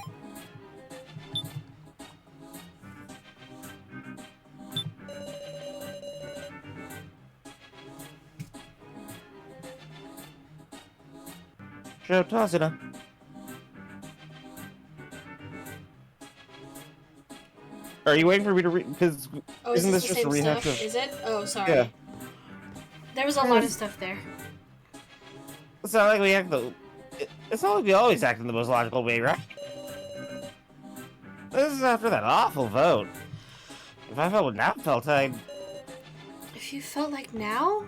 Joe, toss it up. Are you waiting for me to read? Because Oh, is isn't this this the just a same rehash stuff? of? Is it? Oh, sorry. Yeah. There was a lot of stuff there. It's not like we act the. It's not like we always act in the most logical way, right? This is after that awful vote. If I felt what now felt, I'd. If you felt like now?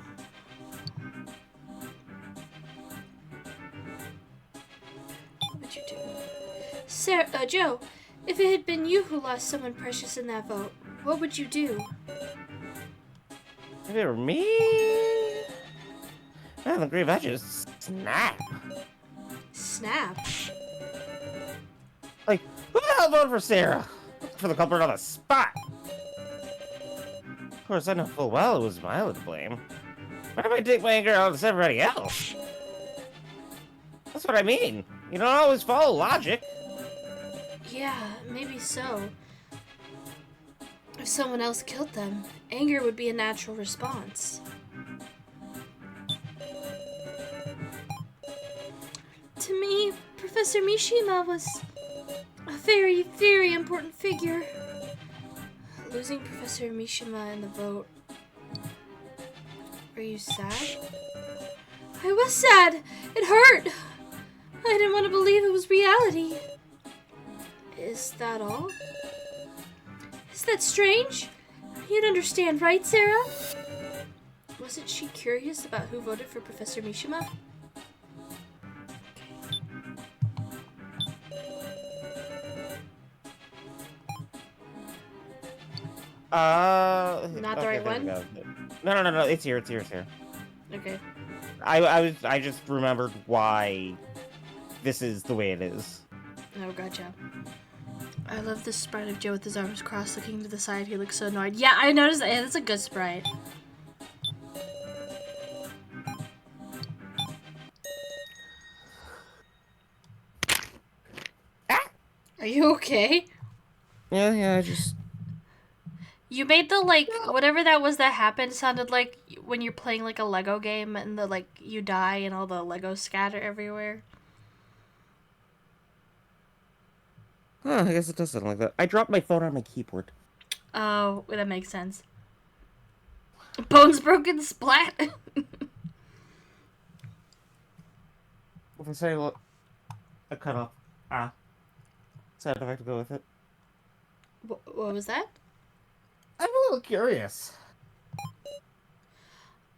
What would you do? Joe, if it had been you who lost someone precious in that vote, what would you do? If it were me. Man, the grief, I just snap. Snap? Like, who the hell voted for Sarah? For the culprit on the spot. Of course, I know full well it was Milo to blame. Why do I take my anger out on everybody else? That's what I mean. You don't always follow logic. Yeah, maybe so. If someone else killed them, anger would be a natural response. To me, Professor Mishima was a very, very important figure. Losing Professor Mishima in the vote. Were you sad? I was sad. It hurt. I didn't want to believe it was reality. Is that all? Is that strange? You'd understand, right, Sarah? Wasn't she curious about who voted for Professor Mishima? Not the right one? No. It's here. Okay. I just remembered why this is the way it is. Oh, gotcha. I love this sprite of Joe with his arms crossed looking to the side. He looks so annoyed. Yeah, I noticed that. Yeah, that's a good sprite. Are you okay? Yeah, I just... You made the, like, whatever that was that happened sounded like when you're playing, like, a Lego game and the, like, you die and all the Legos scatter everywhere. Huh, I guess it does sound like that. I dropped my phone on my keyboard. Oh, that makes sense. Bones broken, splat. If I say, look, a cut off. Sad if I have to go with it. What was that? I'm a little curious.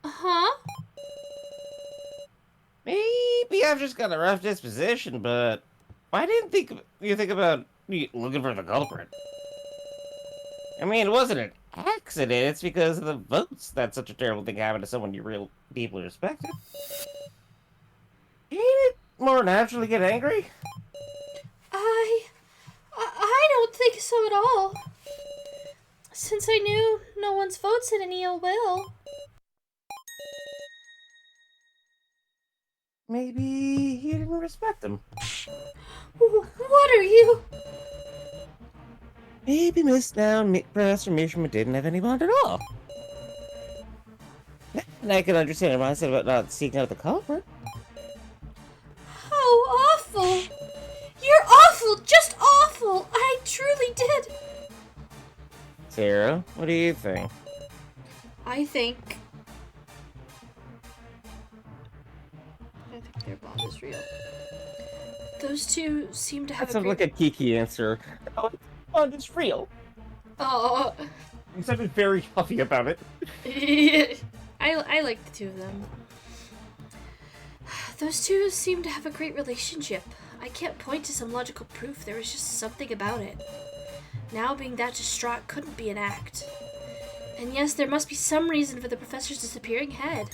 Huh? Maybe I've just got a rough disposition, but why didn't you think about looking for the culprit? I mean, it wasn't an accident. It's because of the votes that such a terrible thing happened to someone you real deeply respected. Ain't it more natural to get angry? I don't think so at all. Since I knew no one's votes had any ill will. Maybe you didn't respect him. What are you? Maybe Professor Mishima didn't have any bond at all. And I can understand what I said about not seeking out the culprit. How awful! You're awful! Just awful! I truly did! Sarah, what do you think? I think their bond is real. Those two seem to have That sounds like a Kiki answer. Oh, bond is real. Oh. You sounded very huffy about it. I like the two of them. Those two seem to have a great relationship. I can't point to some logical proof. There was just something about it. Now being that distraught couldn't be an act. And yes, there must be some reason for the professor's disappearing head.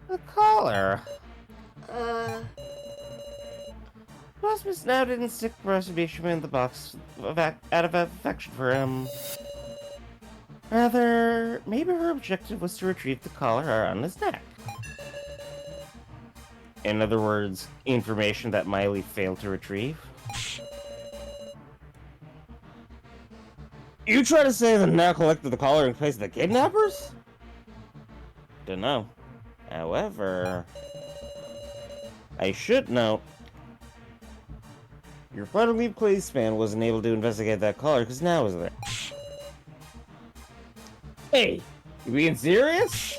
The collar. Plus, Miss Now didn't stick Professor Mishima in the box out of affection for him. Rather, maybe her objective was to retrieve the collar around his neck. In other words, information that Miley failed to retrieve. You try to say that Now collected the collar in place of the kidnappers? Dunno. However... I should note, your friendly policeman wasn't able to investigate that caller because now is there. Hey, you being serious?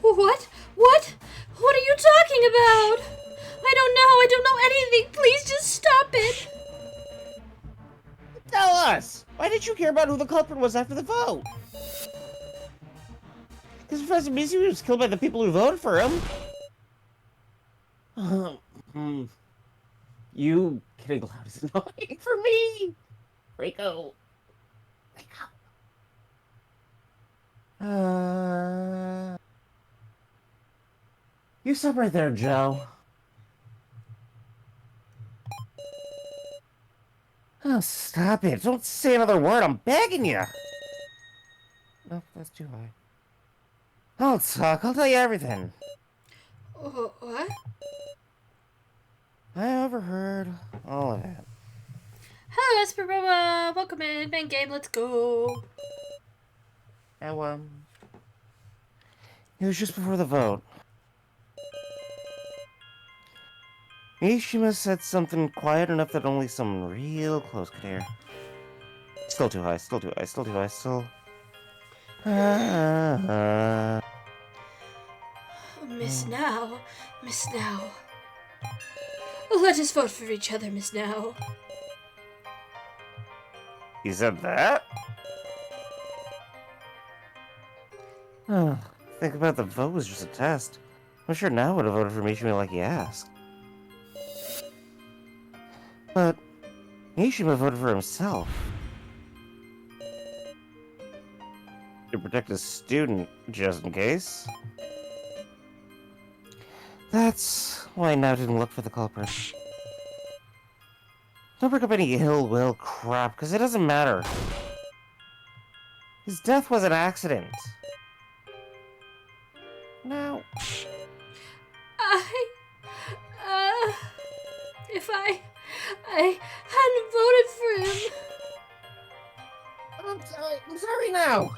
What? What? What are you talking about? I don't know anything. Please just stop it. Tell us! Why did you care about who the culprit was after the vote? Because Professor Mizuru was killed by the people who voted for him. You getting loud is annoying for me. Rico. You stop right there, Joe. Oh, stop it. Don't say another word. I'm begging you. No, that's too high. I'll talk. I'll tell you everything. What? I overheard all of it. Hello, Esperoma. Welcome in. Main game. Let's go. Now, it was just before the vote. Mishima said something quiet enough that only someone real close could hear. Still too high, still too high, still too high, still... Miss Now. Miss Now. Let us vote for each other, Miss Now. You said that? Think about the vote was just a test. I'm sure now would have voted for Mishima like you asked. But Mishima voted for himself. To protect his student, just in case. That's why I now didn't look for the culprit. Don't bring up any ill will crap, because it doesn't matter. His death was an accident. Now... If I hadn't voted for him... I'm sorry now.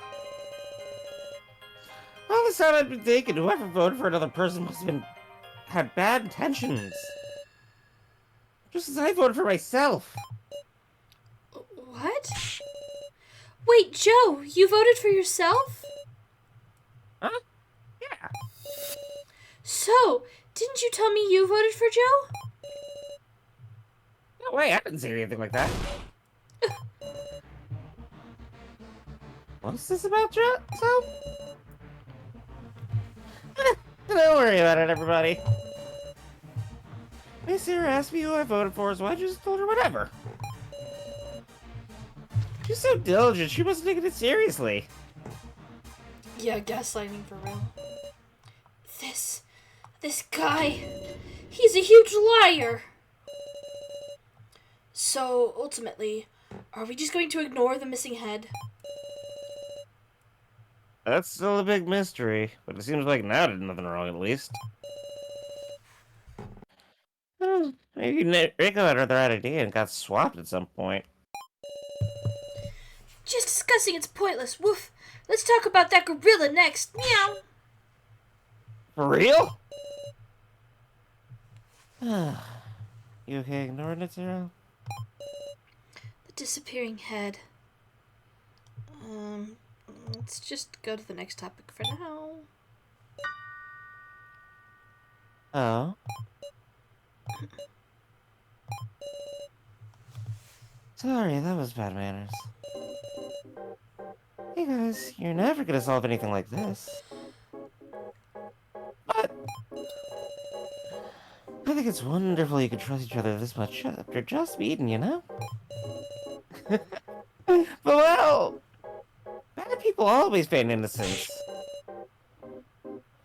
All the time I've been thinking, whoever voted for another person must have had bad intentions. Just as I voted for myself. What? Wait, Joe, you voted for yourself? Huh? Yeah. So, didn't you tell me you voted for Joe? No way, I didn't say anything like that. What's this about, Joe? So? Don't worry about it, everybody. Miss Sarah asked me who I voted for, so I just told her whatever. She's so diligent, she must have taken it seriously. Yeah, gaslighting for real. This guy, he's a huge liar. So, ultimately, are we just going to ignore the missing head? That's still a big mystery, but it seems like now did nothing wrong at least. Maybe Rico had another idea and got swapped at some point. Just discussing it's pointless. Woof. Let's talk about that gorilla next. Meow. For real? You okay ignoring it, Zero? The disappearing head. Let's just go to the next topic for now. Oh? Sorry, that was bad manners. Hey guys, you're never gonna solve anything like this. But I think it's wonderful you can trust each other this much after just meeting, you know? But well, bad people always feign innocence.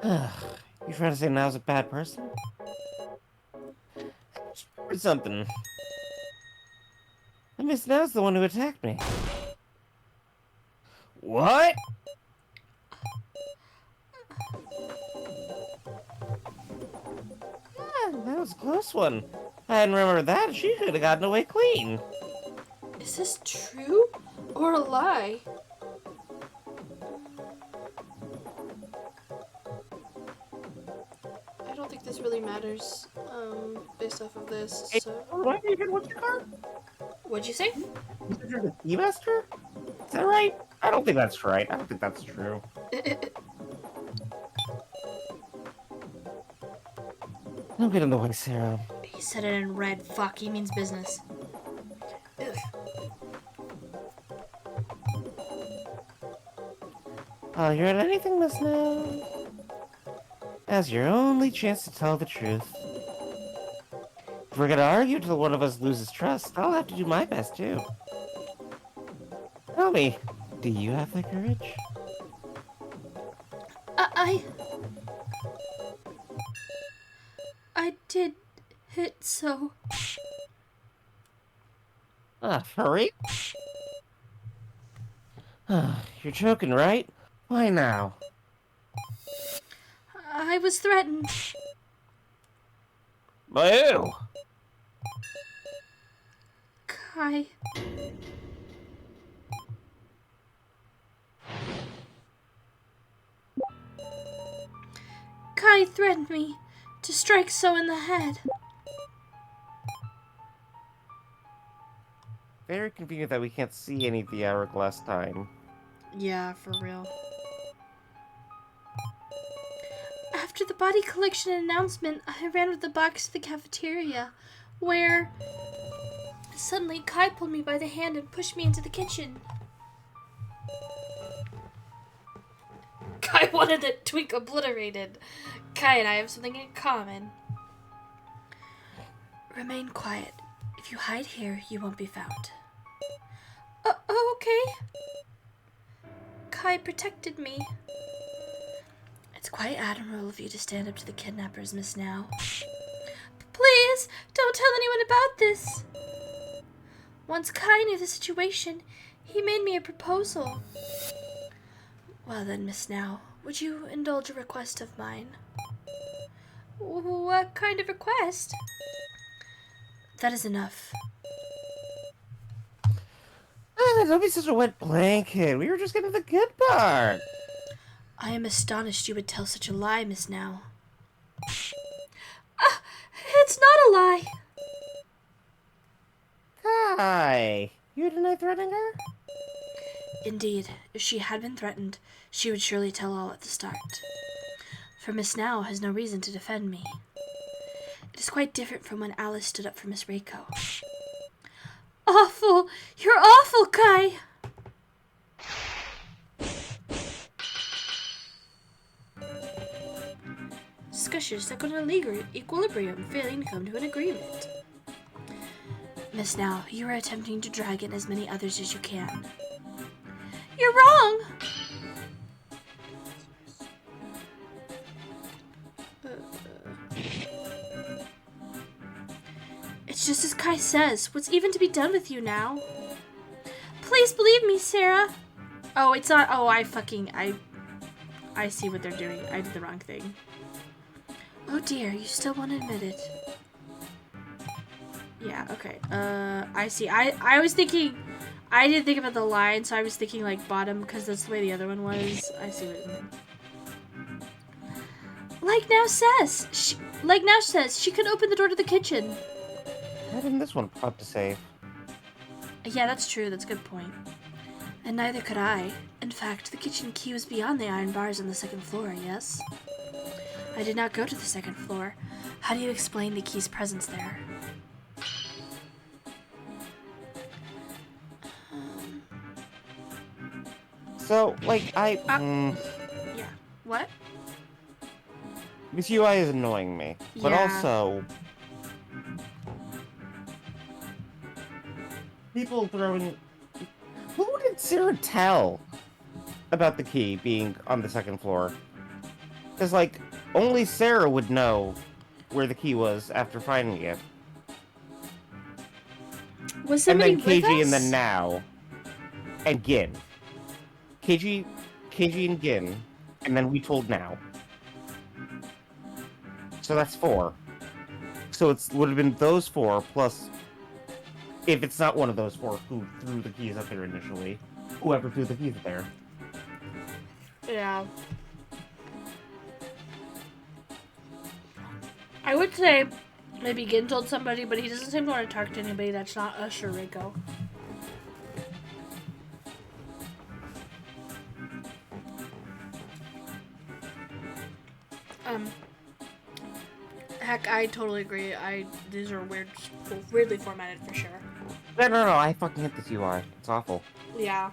You trying to say Nao's a bad person? Or something. I Miss Nao's the one who attacked me. What? Yeah, that was a close one. I hadn't remembered that. She could have gotten away clean. Is this true or a lie? I don't think this really matters, based off of this, Hey, so... what even? What's your car? What'd you say? You said you're the key master? Is that right? I don't think that's right. I don't think that's true. Don't get in the way, Sarah. He said it in red. Fuck, he means business. Ugh. You're at anything, Miss Now. Now's your only chance to tell the truth. If we're gonna argue till one of us loses trust, I'll have to do my best, too. Tell me, do you have the courage? I did it so. Hurry? You're joking, right? Why now? I was threatened. By who? Kai. Kai threatened me to strike So in the head. Very convenient that we can't see any of the hourglass time. Yeah, for real. After the body collection announcement, I ran with the box to the cafeteria, where suddenly Kai pulled me by the hand and pushed me into the kitchen. Kai wanted the twink obliterated. Kai and I have something in common. Remain quiet. If you hide here, you won't be found. Okay. Kai protected me. It's quite admirable of you to stand up to the kidnappers, Miss Now. Please, don't tell anyone about this. Once Kai knew the situation, he made me a proposal. Well then, Miss Now, would you indulge a request of mine? What kind of request? That is enough. Don't be such a wet blanket. We were just getting the good part. I am astonished you would tell such a lie, Miss Now. It's not a lie. Kai, you deny threatening her? Indeed, if she had been threatened, she would surely tell all at the start. For Miss Now has no reason to defend me. It is quite different from when Alice stood up for Miss Reiko. Awful! You're awful, Kai! Discussions stuck on an equilibrium, failing to come to an agreement. Miss Now, you are attempting to drag in as many others as you can. You're wrong! It's just as Kai says. What's even to be done with you now? Please believe me, Sarah. Oh, it's not. Oh, I see what they're doing. I did the wrong thing. Oh dear, you still won't admit it. Yeah, okay. I see. I was thinking, I didn't think about the line, so I was thinking like bottom, because that's the way the other one was. I see what you mean. Like Now says, she can open the door to the kitchen. How didn't this one pop to save? Yeah, that's true. That's a good point. And neither could I. In fact, the kitchen key was beyond the iron bars on the second floor, yes? I did not go to the second floor. How do you explain the key's presence there? So, like, Yeah. What? This UI is annoying me. But Yeah. also, people throwing... Who did Sarah tell about the key being on the second floor? Because, like, only Sarah would know where the key was after finding it. Was And somebody then KG with and us? then Now. And Gin. KG and Gin. And then we told Now. So that's 4. So it would have been those 4 plus... If it's not one of those 4 who threw the keys up there initially. Whoever threw the keys up there. Yeah. I would say maybe Gin told somebody, but he doesn't seem to want to talk to anybody that's not us or Rico. Heck, I totally agree. These are weirdly formatted for sure. No, I fucking hate this UI. It's awful. Yeah.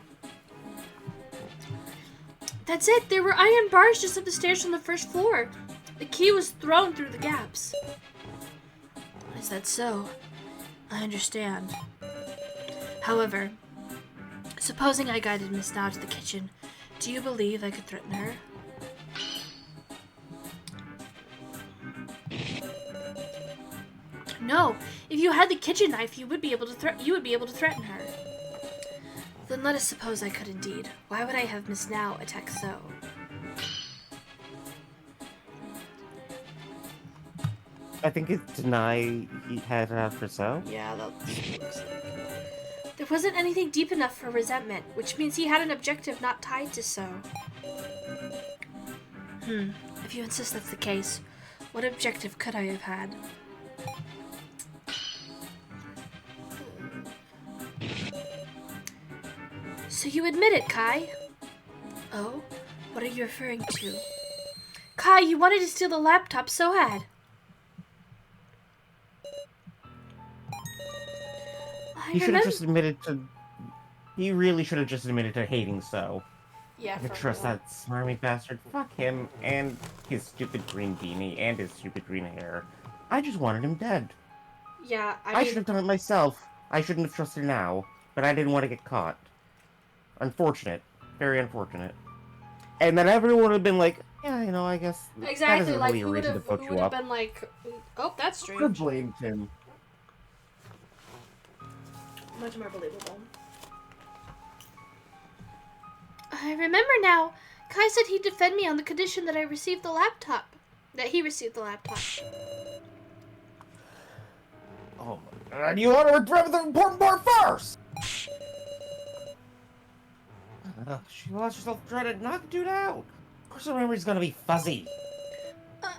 That's it. There were iron bars just up the stairs from the first floor. The key was thrown through the gaps. Is that so? I understand. However, supposing I guided Miss Now to the kitchen, do you believe I could threaten her? No. If you had the kitchen knife, you would be able to threaten her. Then let us suppose I could indeed. Why would I have Miss Now attack So? I think it's deny he had it after So. Yeah, that looks like. There wasn't anything deep enough for resentment, which means he had an objective not tied to So. If you insist that's the case, what objective could I have had? So you admit it, Kai? Oh? What are you referring to? Kai, you wanted to steal the laptop So had. He should have just admitted to... He really should have just admitted to hating So. Yeah, I trust that smarmy bastard. Fuck him and his stupid green beanie and his stupid green hair. I just wanted him dead. Yeah, I should have done it myself. I shouldn't have trusted Now, but I didn't want to get caught. Unfortunate. Very unfortunate. And then everyone would have been like, yeah, you know, I guess exactly, that isn't like, really a reason to fuck you up. been like, oh, that's strange. Could have blamed him. Much more believable. I remember now. Kai said he'd defend me on the condition that I received the laptop. That he received the laptop. Oh my god, you want to remember the important part first! She lost herself trying to knock dude out. Of course her memory's gonna be fuzzy.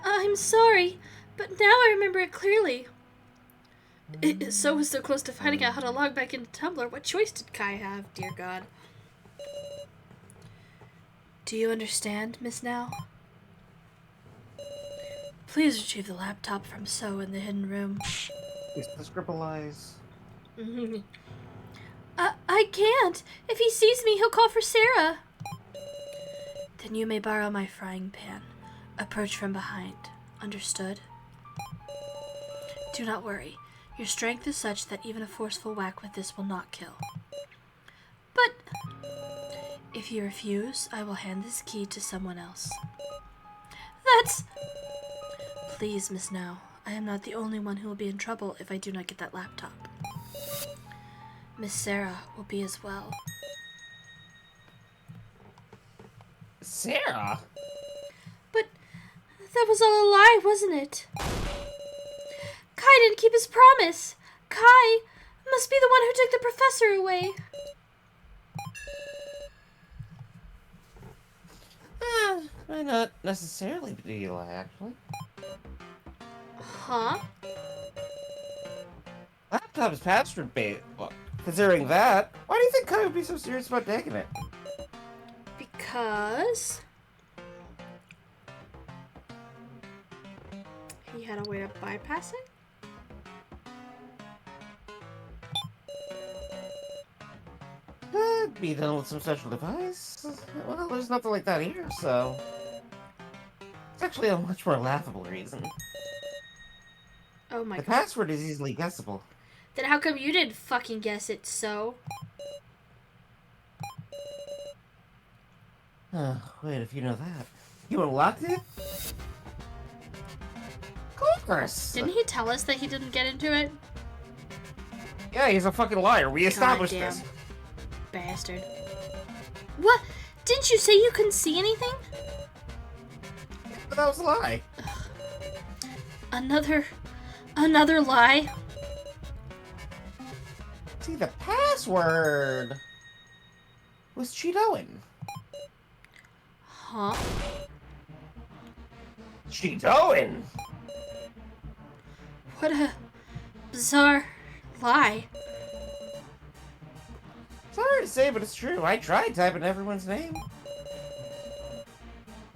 I'm sorry, but now I remember it clearly. So was so close to finding out how to log back into Tumblr. What choice did Kai have, dear God? Do you understand, Miss Now? Please retrieve the laptop from So in the hidden room. Is the scribble eyes? I can't. If he sees me, he'll call for Sarah. Then you may borrow my frying pan. Approach from behind. Understood? Do not worry. Your strength is such that even a forceful whack with this will not kill. But if you refuse, I will hand this key to someone else. That's... Please, Miss Now. I am not the only one who will be in trouble if I do not get that laptop. Miss Sarah will be as well. Sarah? But that was all a lie, wasn't it? Kai didn't keep his promise. Kai must be the one who took the professor away. Might not necessarily be a lie, actually. Huh? Laptop is password-based. Well, considering that, why do you think Kai would be so serious about taking it? Because he had a way to bypass it? Could be done with some special device. Well, there's nothing like that here, so... It's actually a much more laughable reason. Oh my The god. password is easily guessable. Then how come you didn't fucking guess it, So? Wait, if you know that. You unlocked it? Of course! Didn't he tell us that he didn't get into it? Yeah, he's a fucking liar. We established Goddamn. this. Bastard. What? Didn't you say you couldn't see anything? But that was a lie. Another lie? See, the password was Cheetoing. Huh? Cheetoing? What a bizarre lie. Sorry to say, but it's true. I tried typing everyone's name.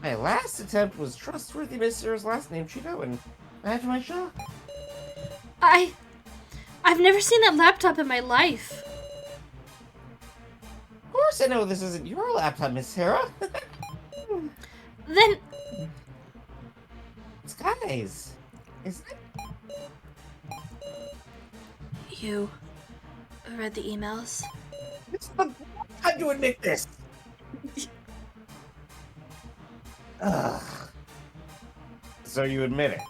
My last attempt was trustworthy Miss Sarah's last name, Cheeto, and imagine my shock. I've never seen that laptop in my life. Of course I know this isn't your laptop, Miss Sarah. Then, It's Kai's. Isn't it? you read the emails? It's the time to admit this. Ugh. So you admit it?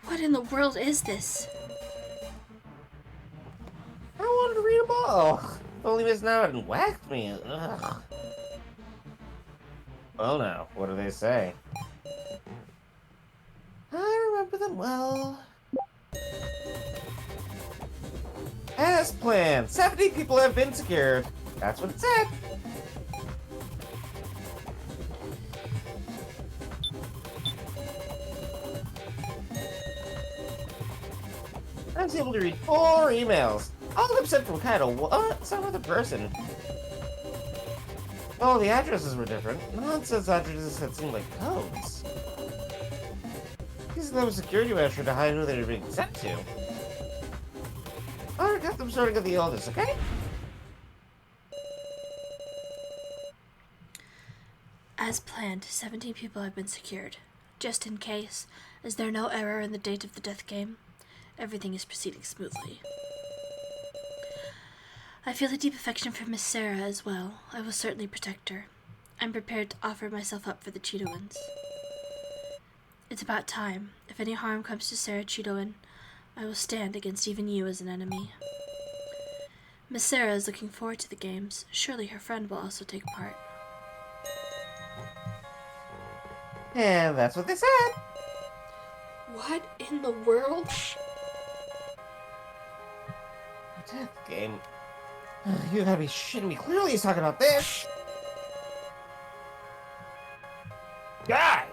What in the world is this? I wanted to read them all. If only Miss Now hadn't whacked me. Ugh. Well now, what do they say? I remember them well. As planned, 70 people have been secured. That's what it said. I was able to read 4 emails. All of them sent from kind of some other person. Oh, the addresses were different. Nonsense addresses that seemed like codes. These are the security measure to hide who they were being sent to. I got them starting at the oldest, okay? As planned, 17 people have been secured. Just in case, is there no error in the date of the death game? Everything is proceeding smoothly. I feel a deep affection for Miss Sarah as well. I will certainly protect her. I'm prepared to offer myself up for the Cheetowans. It's about time. If any harm comes to Sarah Cheetowan, I will stand against even you as an enemy. Miss Sarah is looking forward to the games. Surely her friend will also take part. And that's what they said. What in the world? Death game. You gotta be shitting me. Clearly he's talking about this. Guy!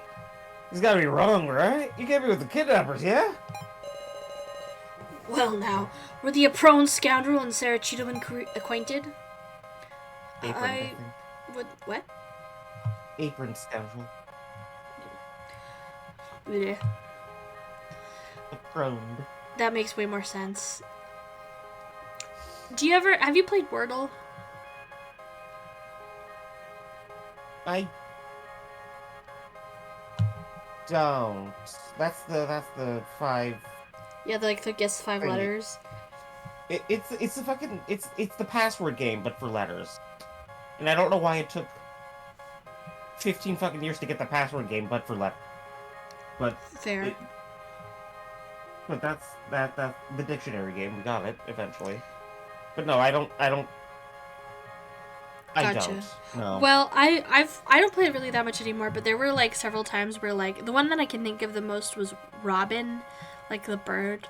He's gotta be wrong, right? You can't be with the kidnappers, yeah? Well now, were the prone scoundrel and Sarah Cheetowan acquainted? Apron, I think. What? Apron scoundrel. Blech. Aproned. That makes way more sense. Have you played Wordle? I don't. That's the 5. Yeah, I guess 5 Right. letters. It's the fucking it's the password game, but for letters. And I don't know why it took 15 fucking years to get the password game, but for letters. But Fair. but that's the dictionary game. We got it eventually. But no, I don't. I Gotcha. don't. No. Well, I don't play it really that much anymore, but there were several times where the one that I can think of the most was Robin, the bird.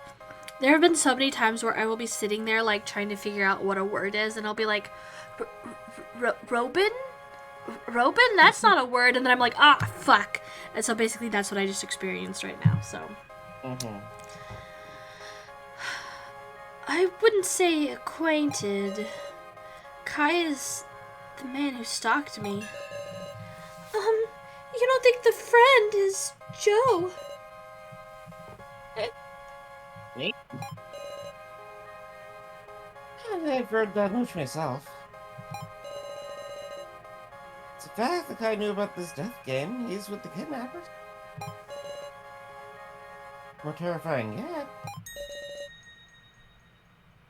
There have been so many times where I will be sitting there trying to figure out what a word is, and I'll be like, Robin? Robin? That's not a word. And then I'm like, ah, fuck. And so basically that's what I just experienced right now, so. Mm-hmm. I wouldn't say acquainted. Kai is the man who stalked me. You don't think the friend is Joe? Me? I've heard that much myself. It's a fact that I knew about this death game. He's with the kidnappers. More terrifying yet.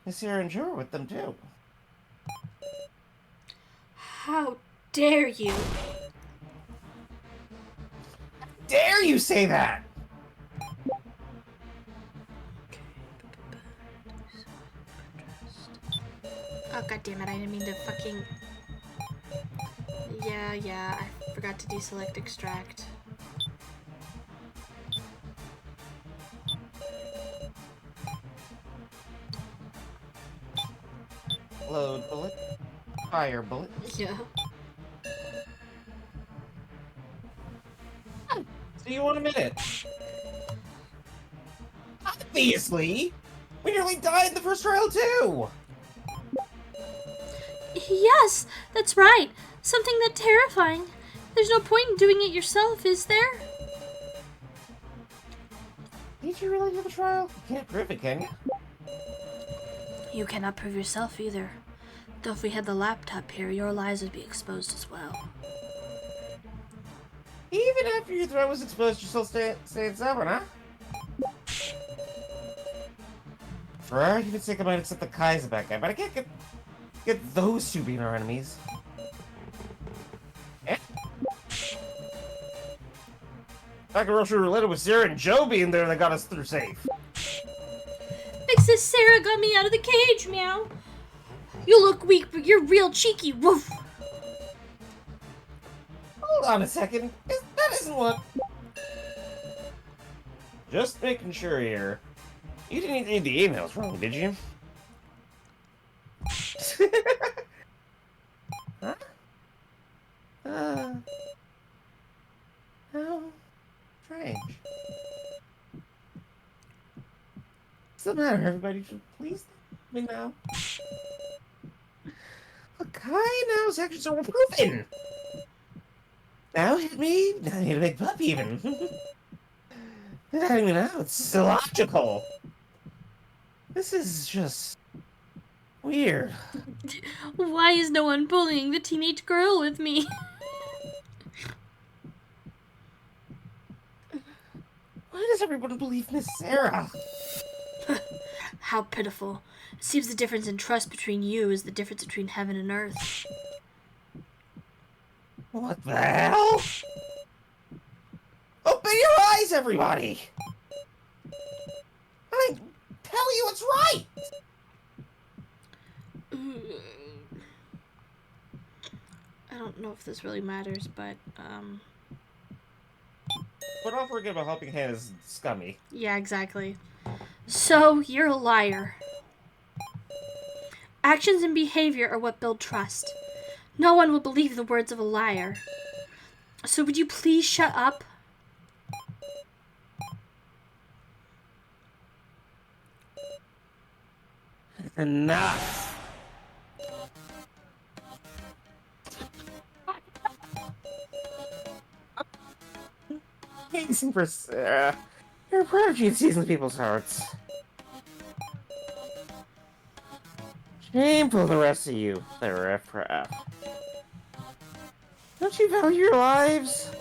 Miss Sarah and Joe are with them too. How dare you? Dare you say that? Oh, god damn it, I didn't mean to fucking... Yeah, I forgot to deselect extract. Load bullet. Fire bullet. Yeah. So you want a minute? Obviously! We nearly died in the first trial, too! Yes, that's right. Something that terrifying. There's no point in doing it yourself, is there? Did you really do the trial? You can't prove it, can you? You cannot prove yourself either. Though if we had the laptop here, your lies would be exposed as well. Even after your throat was exposed, you still stayed sober, huh? For argument's sake, I might accept the Kai's a bad guy, but I can't get those two being our enemies. Eh? Back in Russian Roulette with Sarah and Joe being there that got us through safe. Fix this, Sarah got me out of the cage, meow. You look weak, but you're real cheeky, woof. Hold on a second. That isn't what... Just making sure here. You didn't read the emails wrong, did you? Huh? How strange. What's the matter, everybody? Please let me know. Look, Kai now's actions are proven. Now hit me, now I need a big pup even. I don't even know, it's illogical. This is just weird. Why is no one bullying the teenage girl with me? Why does everyone believe Miss Sarah? How pitiful. It seems the difference in trust between you is the difference between heaven and earth. What the hell? Open your eyes, everybody! I tell you it's right! I don't know if this really matters, but, But don't forget about Helping Hand is scummy. yeah, exactly. So, you're a liar. Actions and behavior are what build trust. No one will believe the words of a liar. So would you please shut up? Enough! Amazing for Sarah. Your prodigy seasons people's hearts. Shameful the rest of you that are F for F. Don't you value your lives?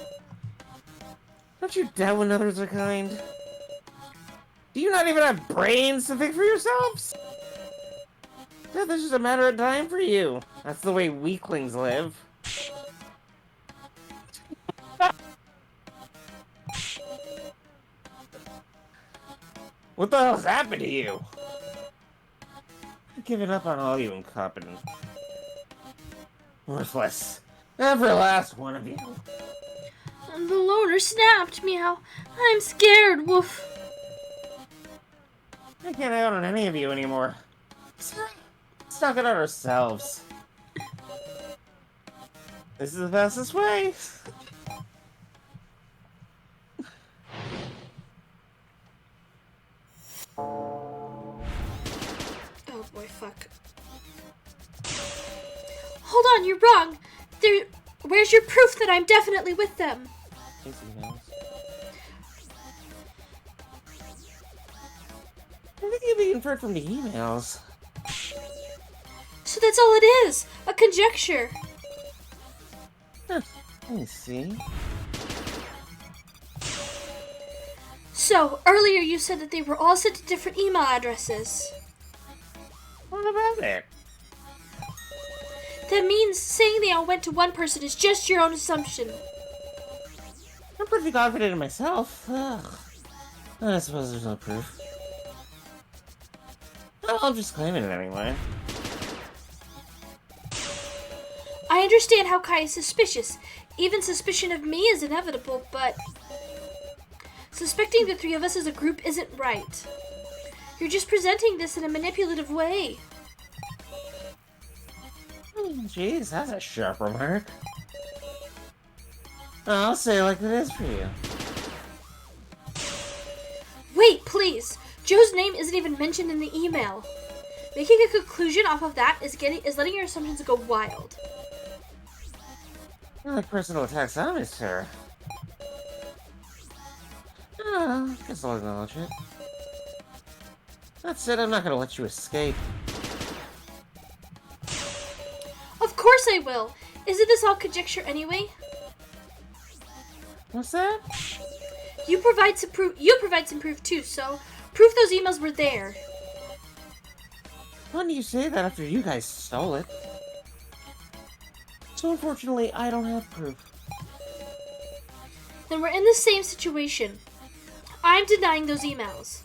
Don't you doubt when others are kind? Do you not even have brains to think for yourselves? Death is just a matter of time for you. That's the way weaklings live. What the hell's happened to you? I've given up on all you incompetent. Worthless. Every last one of you. The loner snapped, meow. I'm scared, woof. I can't out on any of you anymore. Let's knock it out ourselves. This is the fastest way. Oh boy, fuck. Hold on, you're wrong. Where's your proof that I'm definitely with them? I think you'd be inferred from the emails. So that's all it is, a conjecture. Huh. Let me see. So, earlier you said that they were all sent to different email addresses. What about it? That means saying they all went to one person is just your own assumption. I'm pretty confident in myself. Ugh. I suppose there's no proof. Well, I'm just claiming it anyway. I understand how Kai is suspicious. Even suspicion of me is inevitable, but suspecting the three of us as a group isn't right. You're just presenting this in a manipulative way. Jeez, that's a sharp remark. I'll say it like it is for you. Wait, please. Joe's name isn't even mentioned in the email. Making a conclusion off of that is letting your assumptions go wild. Personal attacks on me, sir. I guess I'll acknowledge it. That said, I'm not gonna let you escape. Of course I will. Isn't this all conjecture anyway? What's that? You provide some proof too, so proof those emails were there. Why do you say that after you guys stole it? So unfortunately, I don't have proof. Then we're in the same situation. I'm denying those emails.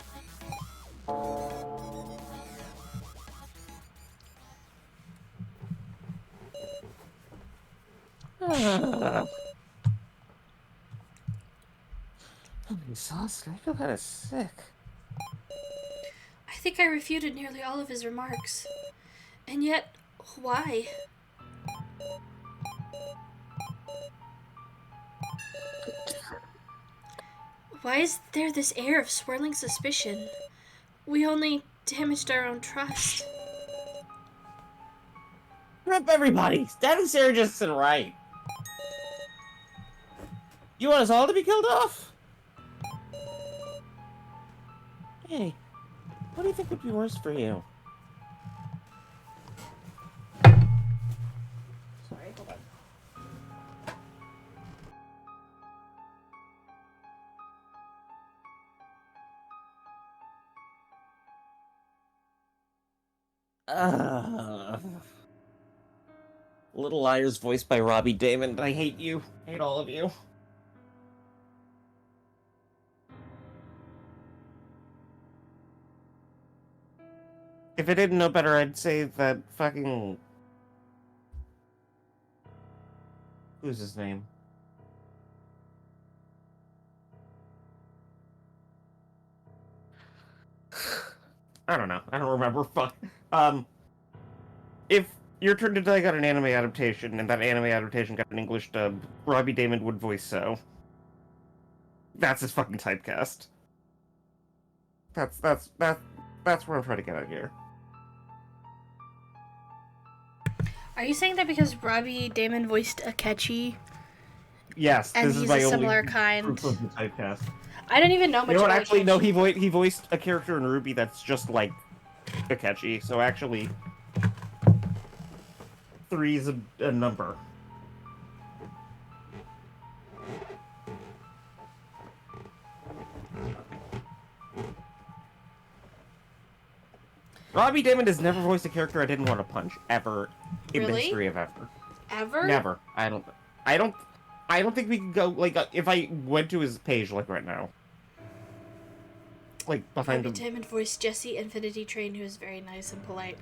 I'm exhausted. I feel kind of sick. I think I refuted nearly all of his remarks. And yet, why? Why is there this air of swirling suspicion? We only damaged our own trust. Rep everybody! Stabbing Sarah just isn't right. You want us all to be killed off? Hey, what do you think would be worse for you? Sorry, hold on. Little Liars voiced by Robbie Damon. I hate you. Hate all of you. If I didn't know better, I'd say that fucking... Who's his name? I don't know. I don't remember. Fuck. If Your Turn to Die got an anime adaptation, and that anime adaptation got an English dub, Robbie Damon would voice So. That's his fucking typecast. That's where I'm trying to get at here. Are you saying that because Robbie Damon voiced Akechi? Yes, And this is he's my a only similar kind. proof of the typecast. I don't even know much You know what? about Actually, Akechi. no. He voiced a character in Ruby that's just like Akechi. So actually, 3 is a number. Robbie Damon has never voiced a character I didn't want to punch ever in the Really? history of ever. Ever? Never. I don't think we can go like if I went to his page like right now. Like behind Robbie the Damon voiced Jesse Infinity Train, who is very nice and polite.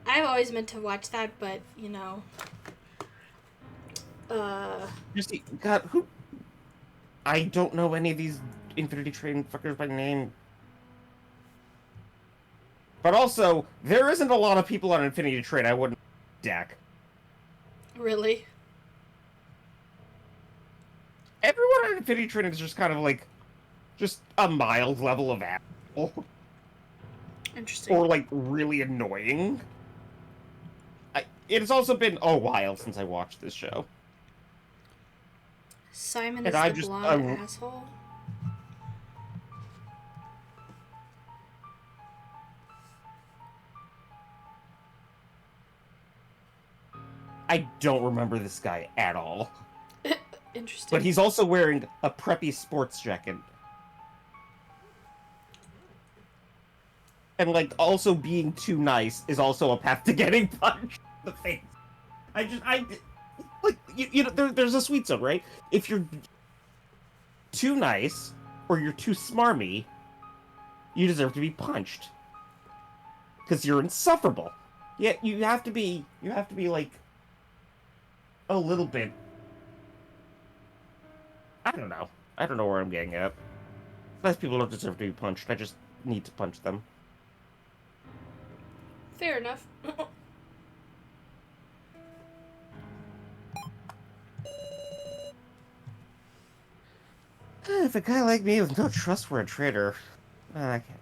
I've always meant to watch that, but you know, Jesse, God, who? I don't know any of these Infinity Train fuckers by name. But also, there isn't a lot of people on Infinity Train I wouldn't deck. really. Everyone on Infinity Train is just kind of like, just a mild level of asshole. Interesting. Or like really annoying. It has also been a while since I watched this show. Simon and is I the just- blonde asshole. I don't remember this guy at all. Interesting. But he's also wearing a preppy sports jacket. And, like, also being too nice is also a path to getting punched in the face. Like, you know, there's a sweet zone, right? If you're too nice, or you're too smarmy, you deserve to be punched. Because you're insufferable. Yeah, you have to be, like, a little bit... I don't know where I'm getting at. Most people don't deserve to be punched. I just need to punch them. Fair enough. If a guy like me with no trust for a traitor, I can't.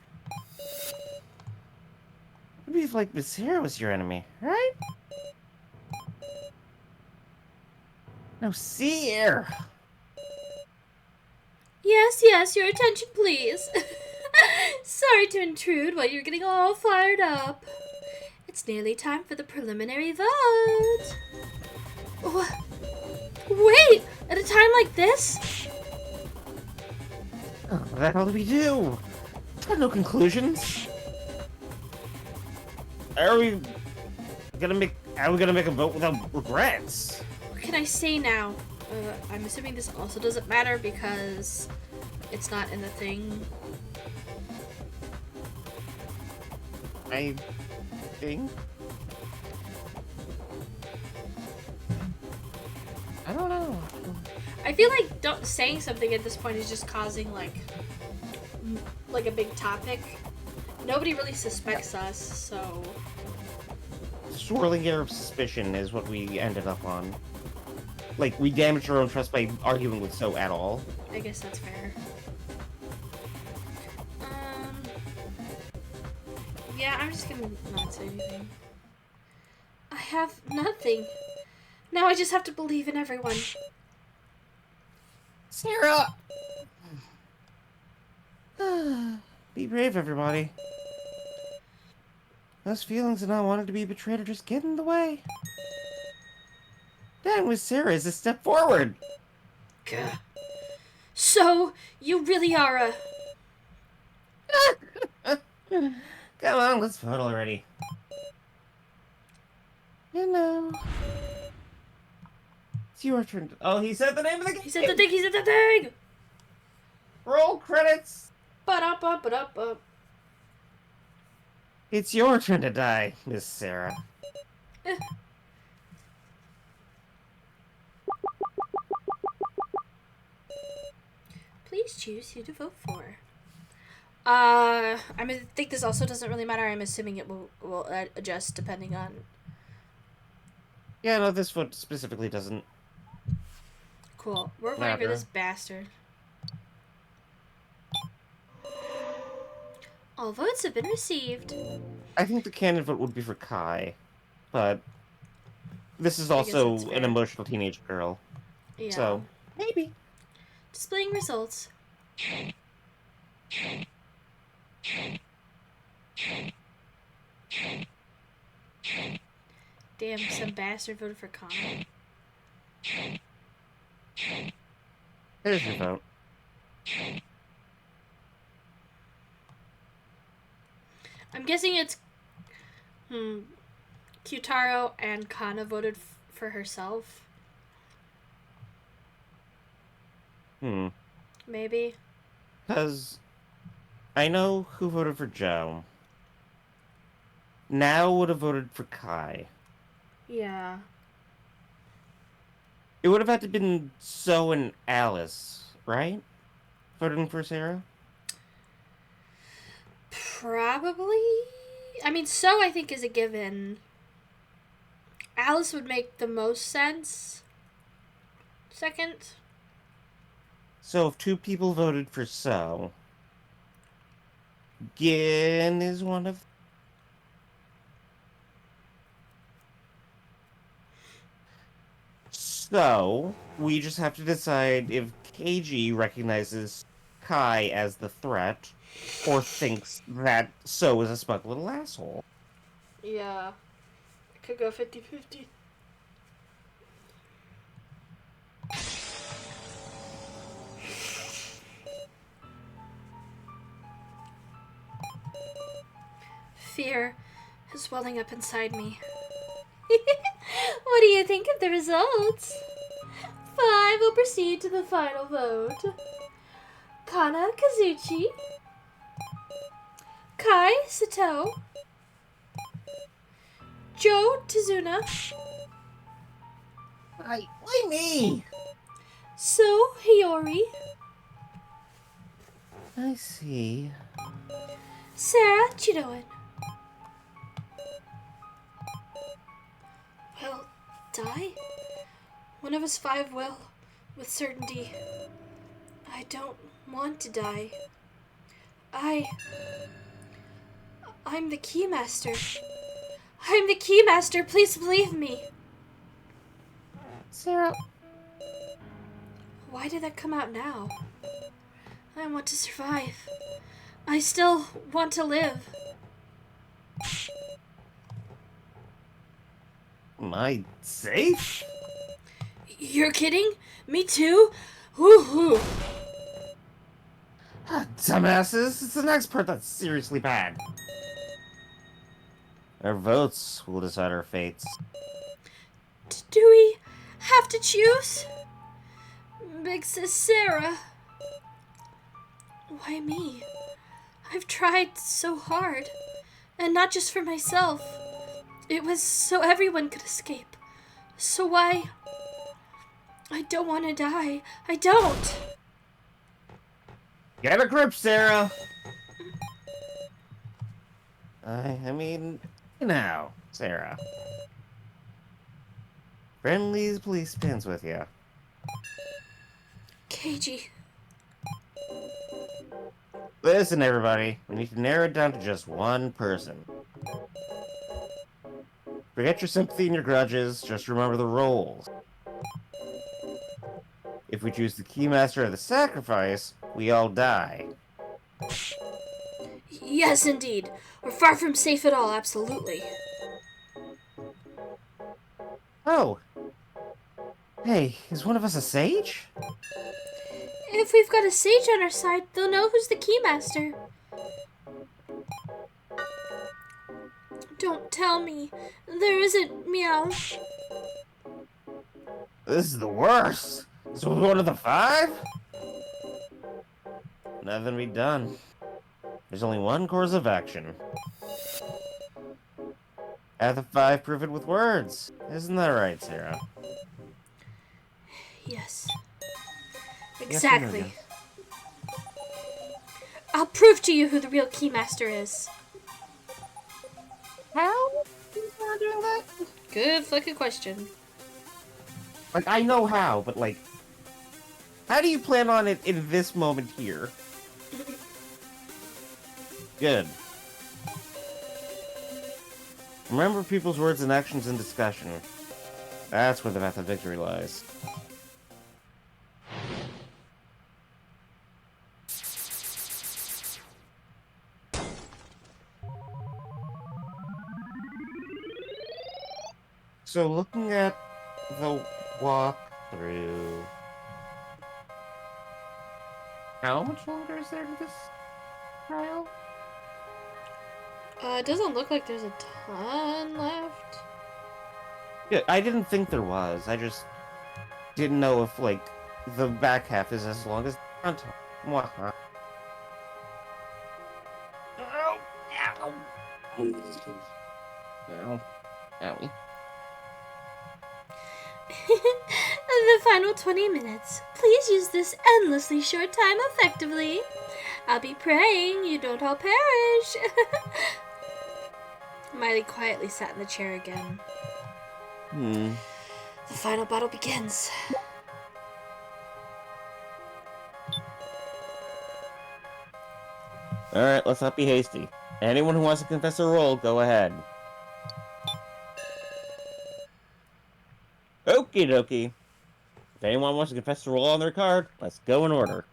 It'd be if, like, Miss Sarah was your enemy, right? No, see here. Yes, yes, your attention, please. Sorry to intrude while you're getting all fired up. It's nearly time for the preliminary vote. Wait, at a time like this? Oh, what the hell do we do? Got no conclusions. Are we gonna make a vote without regrets? What can I say now? I'm assuming this also doesn't matter because it's not in the thing. I think. I don't know. I feel like saying something at this point is just causing like a big topic. Nobody really suspects us, so Swirling air of suspicion is what we ended up on. Like, we damaged our own trust by arguing with So at all. I guess that's fair. Yeah, I'm just gonna not say anything. I have nothing. Now I just have to believe in everyone. Sarah! Be brave, everybody. Those feelings of not wanting to be betrayed are just getting in the way. Dying with Sarah is a step forward. Gah. So, you really are a... Come on, let's vote already. You know. It's your turn to... Oh, he said the name of the game! He said the thing, he said the thing! Roll credits! Ba-da-ba-ba-da-ba. It's your turn to die, Miss Sarah. Please choose who to vote for. I think this also doesn't really matter. I'm assuming it will adjust depending on... Yeah, no, this vote specifically doesn't. Cool. We're voting for Matter. this bastard. All votes have been received. I think the canon vote would be for Kai, but this is I guess also that's an fair. emotional teenage girl, Yeah. so maybe. Displaying results. Damn, some bastard voted for Connor. There's your vote. I'm guessing it's Kyutaro and Kana voted for herself. Maybe. Because I know who voted for Joe. Now would have voted for Kai. Yeah. It would have had to been So and Alice, right? Voting for Sarah? Probably. I mean, so I think is a given. Alice would make the most sense. Second. So if two people voted for So, Gin is one of... So, we just have to decide if KG recognizes Kai as the threat, or thinks that So is a smug little asshole. Yeah. Could go 50-50. Fear is welling up inside me. What do you think of the results? 5 will proceed to the final vote. Kana Kazuchi, Kai Sato, Joe Tizuna, Why me? So Hiyori, I see. Sarah Chidoan. Well, die? One of us 5 will, with certainty. I don't want to die. I I'm the Keymaster. I'm the Keymaster. Please believe me. Sarah. Why did that come out now? I want to survive. I still want to live. Am I safe? You're kidding? Me too? Woohoo! Dumbasses, it's the next part that's seriously bad. Our votes will decide our fates. Do we have to choose? Big Sis Sarah. Why me? I've tried so hard. And not just for myself. It was so everyone could escape. So why? I don't want to die. I don't. Get a grip, Sarah! I mean, now, Sarah. Friendly police pins with you. KG. Listen, everybody. We need to narrow it down to just one person. Forget your sympathy and your grudges. Just remember the roles. If we choose the Keymaster or the Sacrifice, we all die. Yes, indeed. We're far from safe at all, absolutely. Oh. Hey, is one of us a sage? If we've got a sage on our side, they'll know who's the Keymaster. Don't tell me. There isn't, meow. This is the worst. This was one of the 5? Nothing to be done. There's only one course of action. Have the 5 prove it with words. Isn't that right, Sarah? Yes. Yes or no, Exactly. yes? I'll prove to you who the real Keymaster is. How? You are doing that? Good fucking question. Like, I know how, but like, how do you plan on it in this moment here? Good. Remember people's words and actions in discussion. That's where the path of victory lies. So looking at the walkthrough, how much longer is there to this trial? It doesn't look like there's a ton left. Yeah, I didn't think there was. I just didn't know if, like, the back half is as long as the front half. Mwah. Ow! Ow! Ow. Owie. The final 20 minutes. Please use this endlessly short time effectively. I'll be praying you don't all perish. Miley quietly sat in the chair again. The final battle begins. Alright, let's not be hasty. Anyone who wants to confess a role, go ahead. Okie dokie. If anyone wants to confess a role on their card, let's go in order.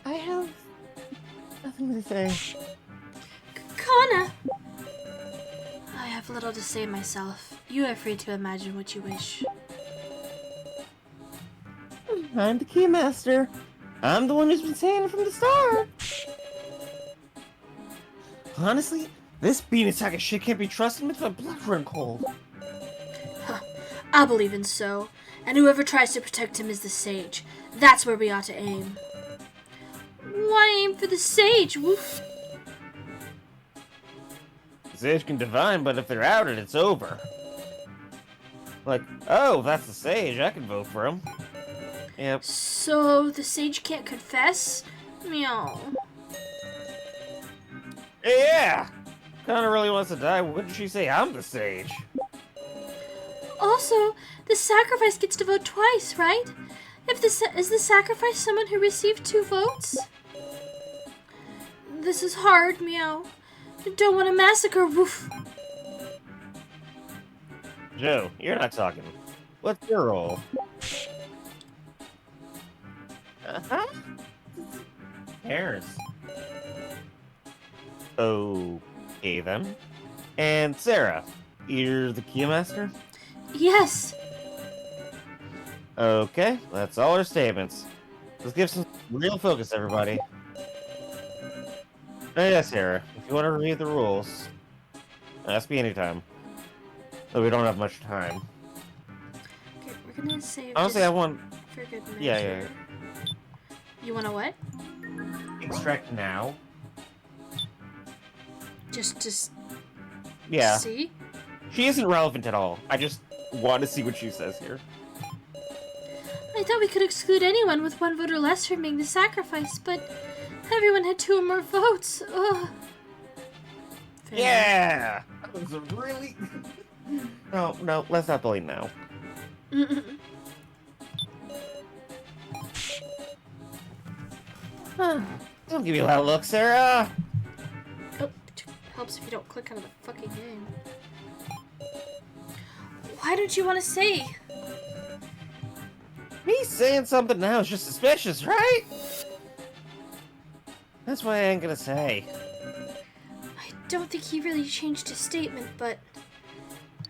I have nothing to say. Kana! I have little to say myself. You are free to imagine what you wish. I'm the Keymaster. I'm the one who's been saying it from the start. Honestly, this bean attack of shit can't be trusted with my blood run cold. I believe in so. And whoever tries to protect him is the sage. That's where we ought to aim. Why aim for the sage? Woof. The sage can divine, but if they're outed, it's over. Like, oh, that's the sage. I can vote for him. Yep. So the sage can't confess? Meow. Yeah! Connor really wants to die. Wouldn't she say I'm the sage? Also, the sacrifice gets to vote twice, right? Is the sacrifice someone who received 2 votes? This is hard, meow. I don't want to massacre, woof. Joe, you're not talking. What's your role? Uh-huh. Harris. Okay, then. And Sarah, you're the Keymaster? Yes. Okay, that's all our statements. Let's give some real focus, everybody. Oh yeah, Sarah, if you want to review the rules, ask me anytime. Though we don't have much time. Okay, we're gonna save Honestly, this I want for good measure. Yeah. You wanna what? extract now. Just Yeah, see? she isn't relevant at all. I just want to see what she says here. I thought we could exclude anyone with 1 vote or less from being the sacrifice, but everyone had 2 or more votes. Ugh. Fair Yeah, that was a really. No, let's not bully now. enough. Don't give me that look, Sarah. Oh, helps if you don't click out of the fucking game. Why don't you want to say? Me saying something now is just suspicious, right? That's why I ain't gonna say. I don't think he really changed his statement, but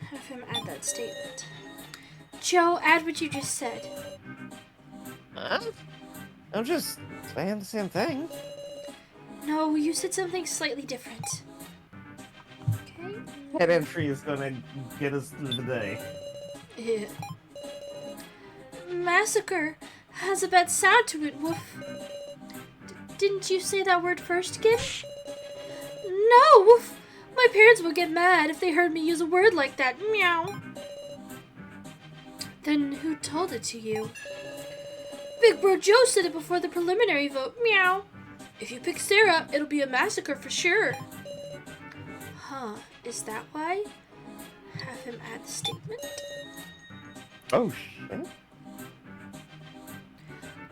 have him add that statement. Joe, add what you just said. Huh? I'm just saying the same thing. No, you said something slightly different. Okay? That entry is gonna get us through the day. Yeah. Massacre has a bad sound to it, woof. Didn't you say that word first again? No, woof. My parents would get mad if they heard me use a word like that. Meow. Then who told it to you? Big Bro Joe said it before the preliminary vote. Meow. If you pick Sarah, it'll be a massacre for sure. Huh, is that why? Have him add the statement? Oh shit.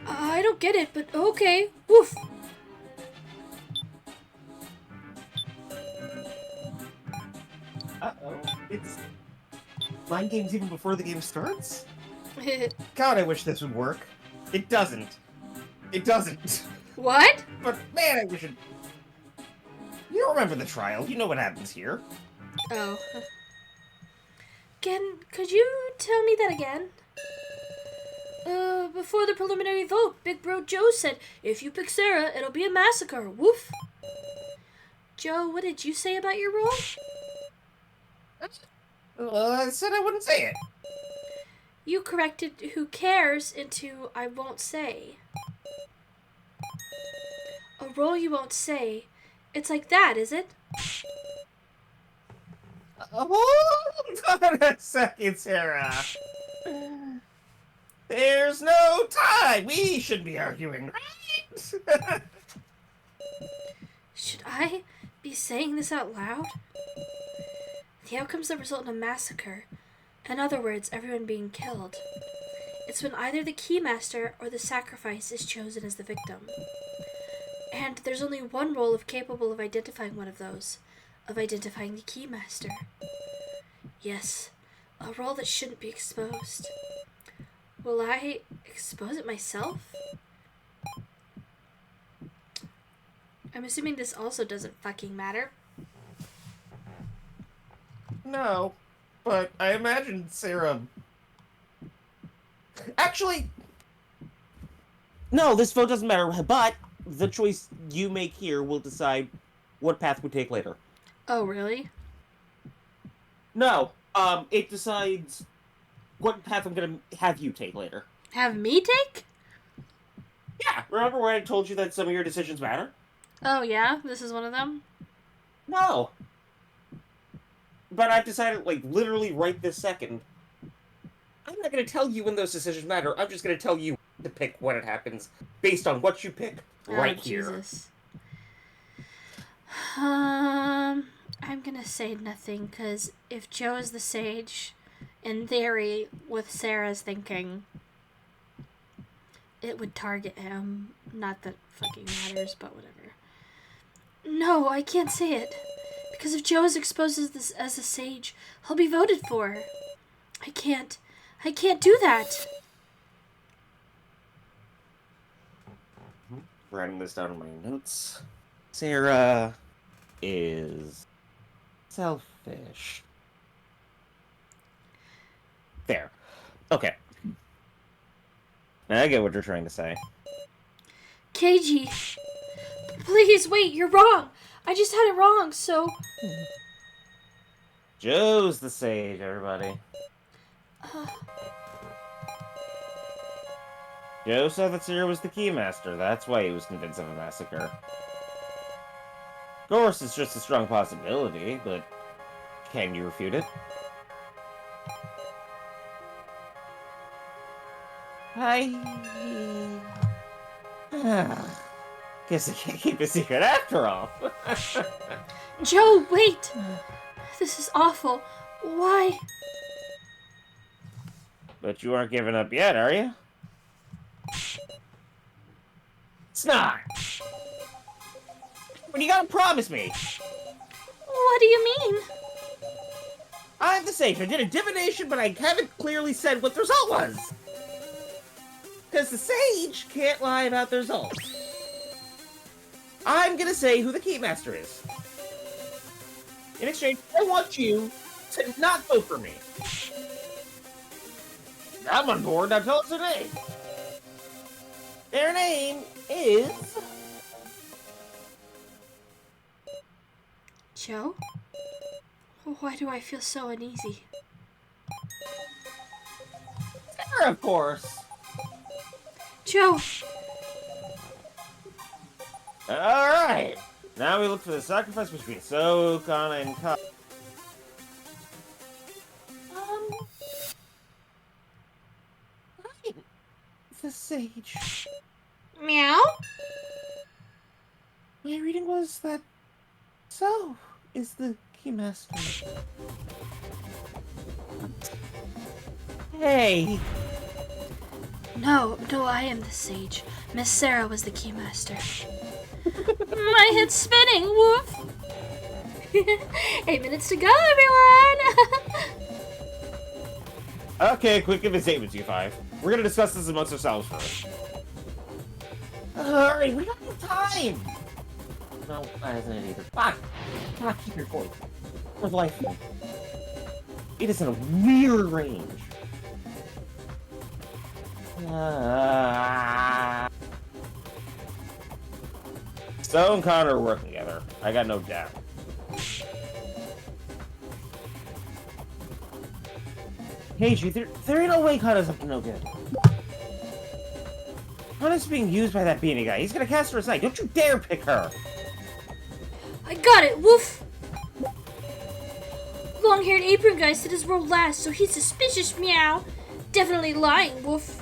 I don't get it, but okay. Woof. Uh-oh. It's mind games even before the game starts? God, I wish this would work. It doesn't. It doesn't. What? But man, I wish it... You remember the trial. You know what happens here. Oh. Could you tell me that again? Before the preliminary vote, Big Bro Joe said, if you pick Sarah, it'll be a massacre. Woof. Joe, what did you say about your role? Well, I said I wouldn't say it. You corrected who cares into I won't say. A role you won't say. It's like that, is it? Hold on a second, Sarah. There's no time. We shouldn't be arguing, right? Should I be saying this out loud? The outcomes that result in a massacre. In other words, everyone being killed. It's when either the Keymaster or the sacrifice is chosen as the victim. And there's only one role capable of identifying one of those, of identifying the Keymaster. Yes, a role that shouldn't be exposed. Will I expose it myself? I'm assuming this also doesn't fucking matter. No, but I imagine Sarah... Actually... No, this vote doesn't matter, but the choice you make here will decide what path we take later. Oh, really? No, it decides what path I'm gonna have you take later. Have me take? Yeah, remember when I told you that some of your decisions matter? Oh, yeah? This is one of them? No. But I've decided, like, literally right this second, I'm not gonna tell you when those decisions matter. I'm just gonna tell you to pick when it happens, based on what you pick right here. Jesus. I'm gonna say nothing, because if Joe is the sage, in theory, with Sarah's thinking, it would target him. Not that fucking matters, but whatever. No, I can't say it. Because if Joe is exposed as a sage, he'll be voted for. I can't do that. Writing this down in my notes. Sarah is selfish. There. Okay. Now I get what you're trying to say. Keiji, please wait, you're wrong. I just had it wrong, so... Joe's the sage, everybody. Joe saw that Sarah was the Keymaster. That's why he was convinced of a massacre. Of course, it's just a strong possibility, but can you refute it? Guess I can't keep a secret after all. Joe, wait! This is awful. Why? But you aren't giving up yet, are you? Snot! But you gotta promise me! What do you mean? I'm the sage. I did a divination, but I haven't clearly said what the result was. Because the sage can't lie about the results. I'm gonna say who the Keymaster is. In exchange, I want you to not vote for me. I'm on board. Now tell us their name. Their name is... Joe? Why do I feel so uneasy? Sarah, of course. Joe! Alright. Now we look for the sacrifice between Sokana and Ka. The sage. Meow? My reading was that So is the Keymaster. Hey! No, I am the sage. Miss Sarah was the Keymaster. My head's spinning, woof! 8 minutes to go, everyone! Okay, quick give a statement, you five. We're gonna discuss this amongst ourselves first. Hurry, we don't have time! No, that isn't it either. Fuck! Keep your voice. Where's life? It is in a weird range. So and Connor are working together. I got no doubt. Keiji, there ain't no way Connor's up to no good. Connor's being used by that beanie guy. He's gonna cast her aside. Don't you dare pick her! I got it, woof! Long-haired apron guy said his roll last, so he's suspicious, meow. Definitely lying, woof.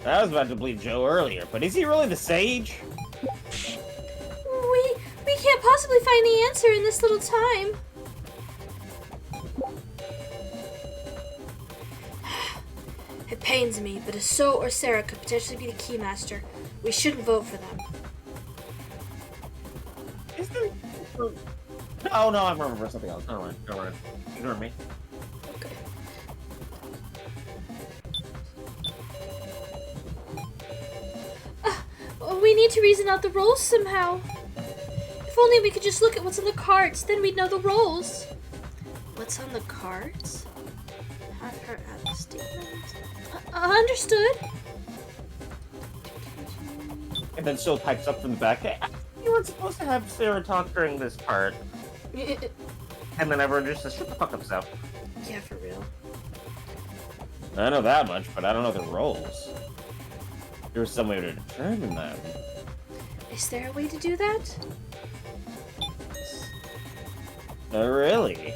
I was about to believe Joe earlier, but is he really the sage? We can't possibly find the answer in this little time. It pains me, but So or Sarah could potentially be the Keymaster. We shouldn't vote for them. Is there... Oh no, I'm remembering something else. Never mind. Ignore me. Okay. We need to reason out the roles somehow. If only we could just look at what's on the cards, then we'd know the roles. What's on the cards? Have her add the statement. Understood. And then Still pipes up from the back. Hey, you weren't supposed to have Sarah talk during this part. And then everyone just says, shut the fuck up, Sal. Yeah, for real. I know that much, but I don't know the roles. There's some way to determine them. Is there a way to do that? Oh, really?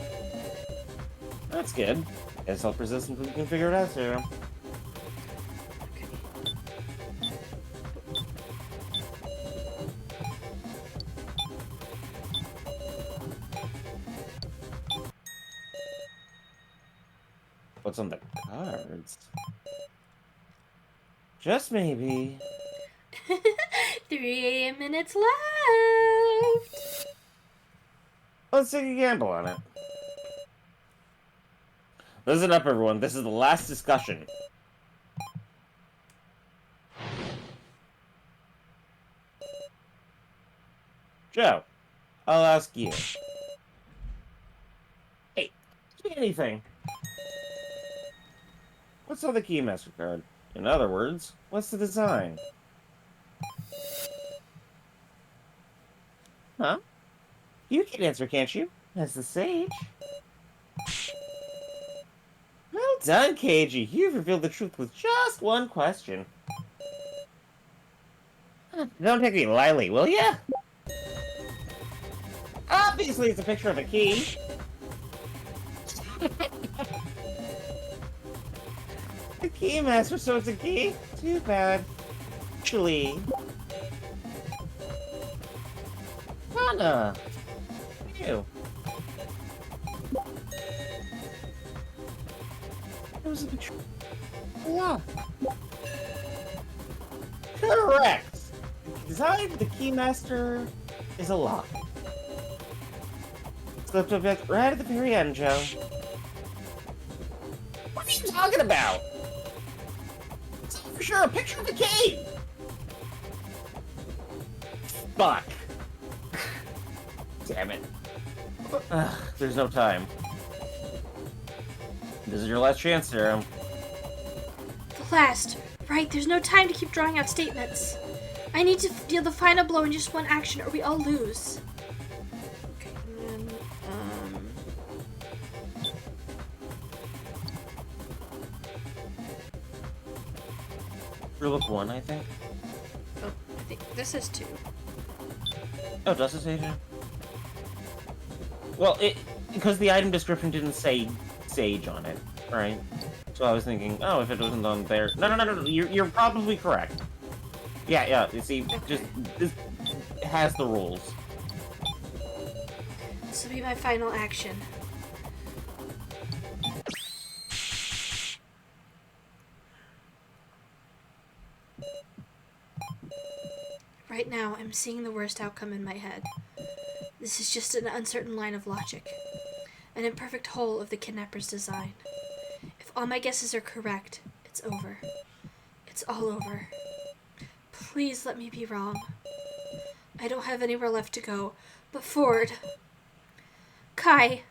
That's good. Guess I'll persist until we can figure it out, Sarah. Okay. What's on the cards? Just maybe. 3 minutes left. Let's take a gamble on it. Listen up, everyone. This is the last discussion. Joe, I'll ask you. Hey, say anything. What's on the Keymaster card? In other words, what's the design? Huh? You can answer, can't you? As the sage. Well done, Keiji. You've revealed the truth with just one question. Don't take me lightly, will ya? Obviously, it's a picture of a key. The Keymaster, so it's a key? Too bad. Actually... Hana! You. It was a picture... Yeah. Correct! The design of the Keymaster is a lock. Slipped up right at the very end, Joe. What are you talking about? It's for sure a picture of the cave! Fuck. Damn it. There's no time. This is your last chance, Sarah. The last. Right, there's no time to keep drawing out statements. I need to deal the final blow in just one action or we all lose. Okay, and then, Rulebook 1, I think. oh, I think this is 2. Oh, does it say that? Well, because the item description didn't say sage on it, right? So I was thinking, oh, if it wasn't on there... No, you're probably correct. Yeah, you see, just, this has the rules. This will be my final action. Right now, I'm seeing the worst outcome in my head. This is just an uncertain line of logic. An imperfect whole of the kidnapper's design. If all my guesses are correct, it's over. It's all over. Please let me be wrong. I don't have anywhere left to go but forward. Kai.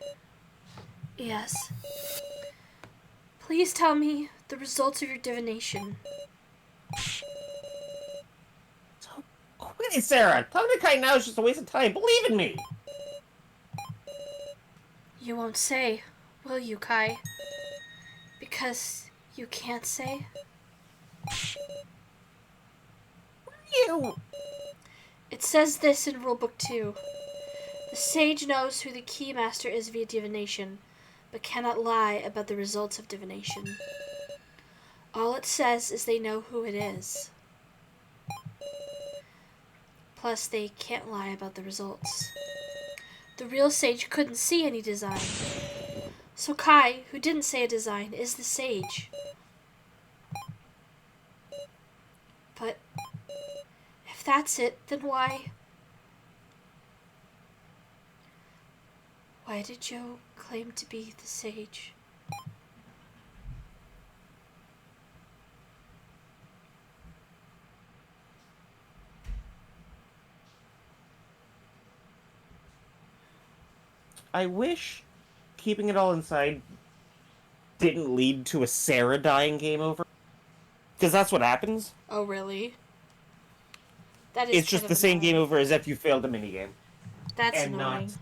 Yes. Please tell me the results of your divination. Hey, Sarah, talking to Kai now is just a waste of time. Believe in me! You won't say, will you, Kai? Because you can't say? You... It says this in Rulebook 2. The sage knows who the Keymaster is via divination, but cannot lie about the results of divination. All it says is they know who it is. Plus, they can't lie about the results. The real sage couldn't see any design. So Kai, who didn't say a design, is the sage. But if that's it, then why did Joe claim to be the sage? I wish keeping it all inside didn't lead to a Sarah dying game over. Because that's what happens. Oh, really? That is It's just the same game over as if you failed a minigame. That's and annoying. not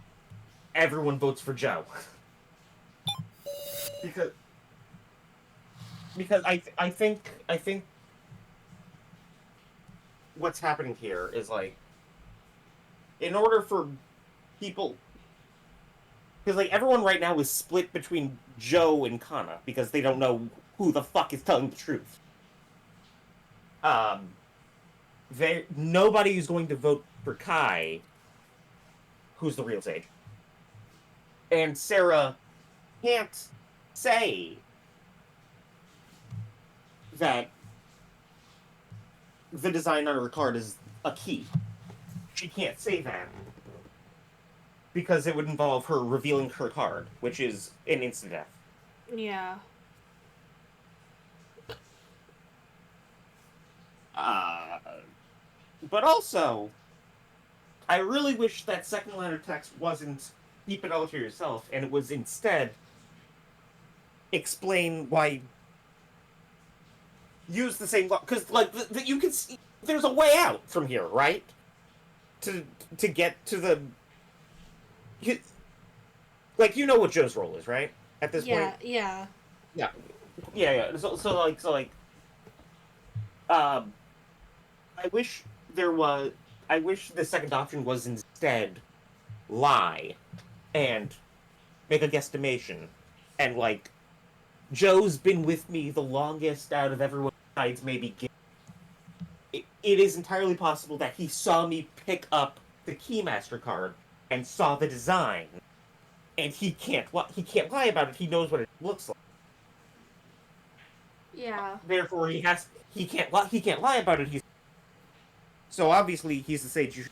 everyone votes for Joe. because I think what's happening here is like, in order for people, because like everyone right now is split between Joe and Kana because they don't know who the fuck is telling the truth. Nobody is going to vote for Kai, who's the real sage. And Sarah can't say that the design on her card is a key. She can't say that because it would involve her revealing her card, which is an instant death. Yeah. But also, I really wish that second line of text wasn't keep it all to yourself, and it was instead explain why use the same because like you can see there's a way out from here, right? To get to the like you know what Joe's role is, right? At this point. Yeah. Yeah. So like I wish there was. I wish the second option was instead lie and make a guesstimation. And, like, Joe's been with me the longest out of everyone besides maybe Gil. It is entirely possible that he saw me pick up the Keymaster card and saw the design. And he can't lie about it. He knows what it looks like. Yeah. Therefore, he can't lie about it. So obviously he's the sage.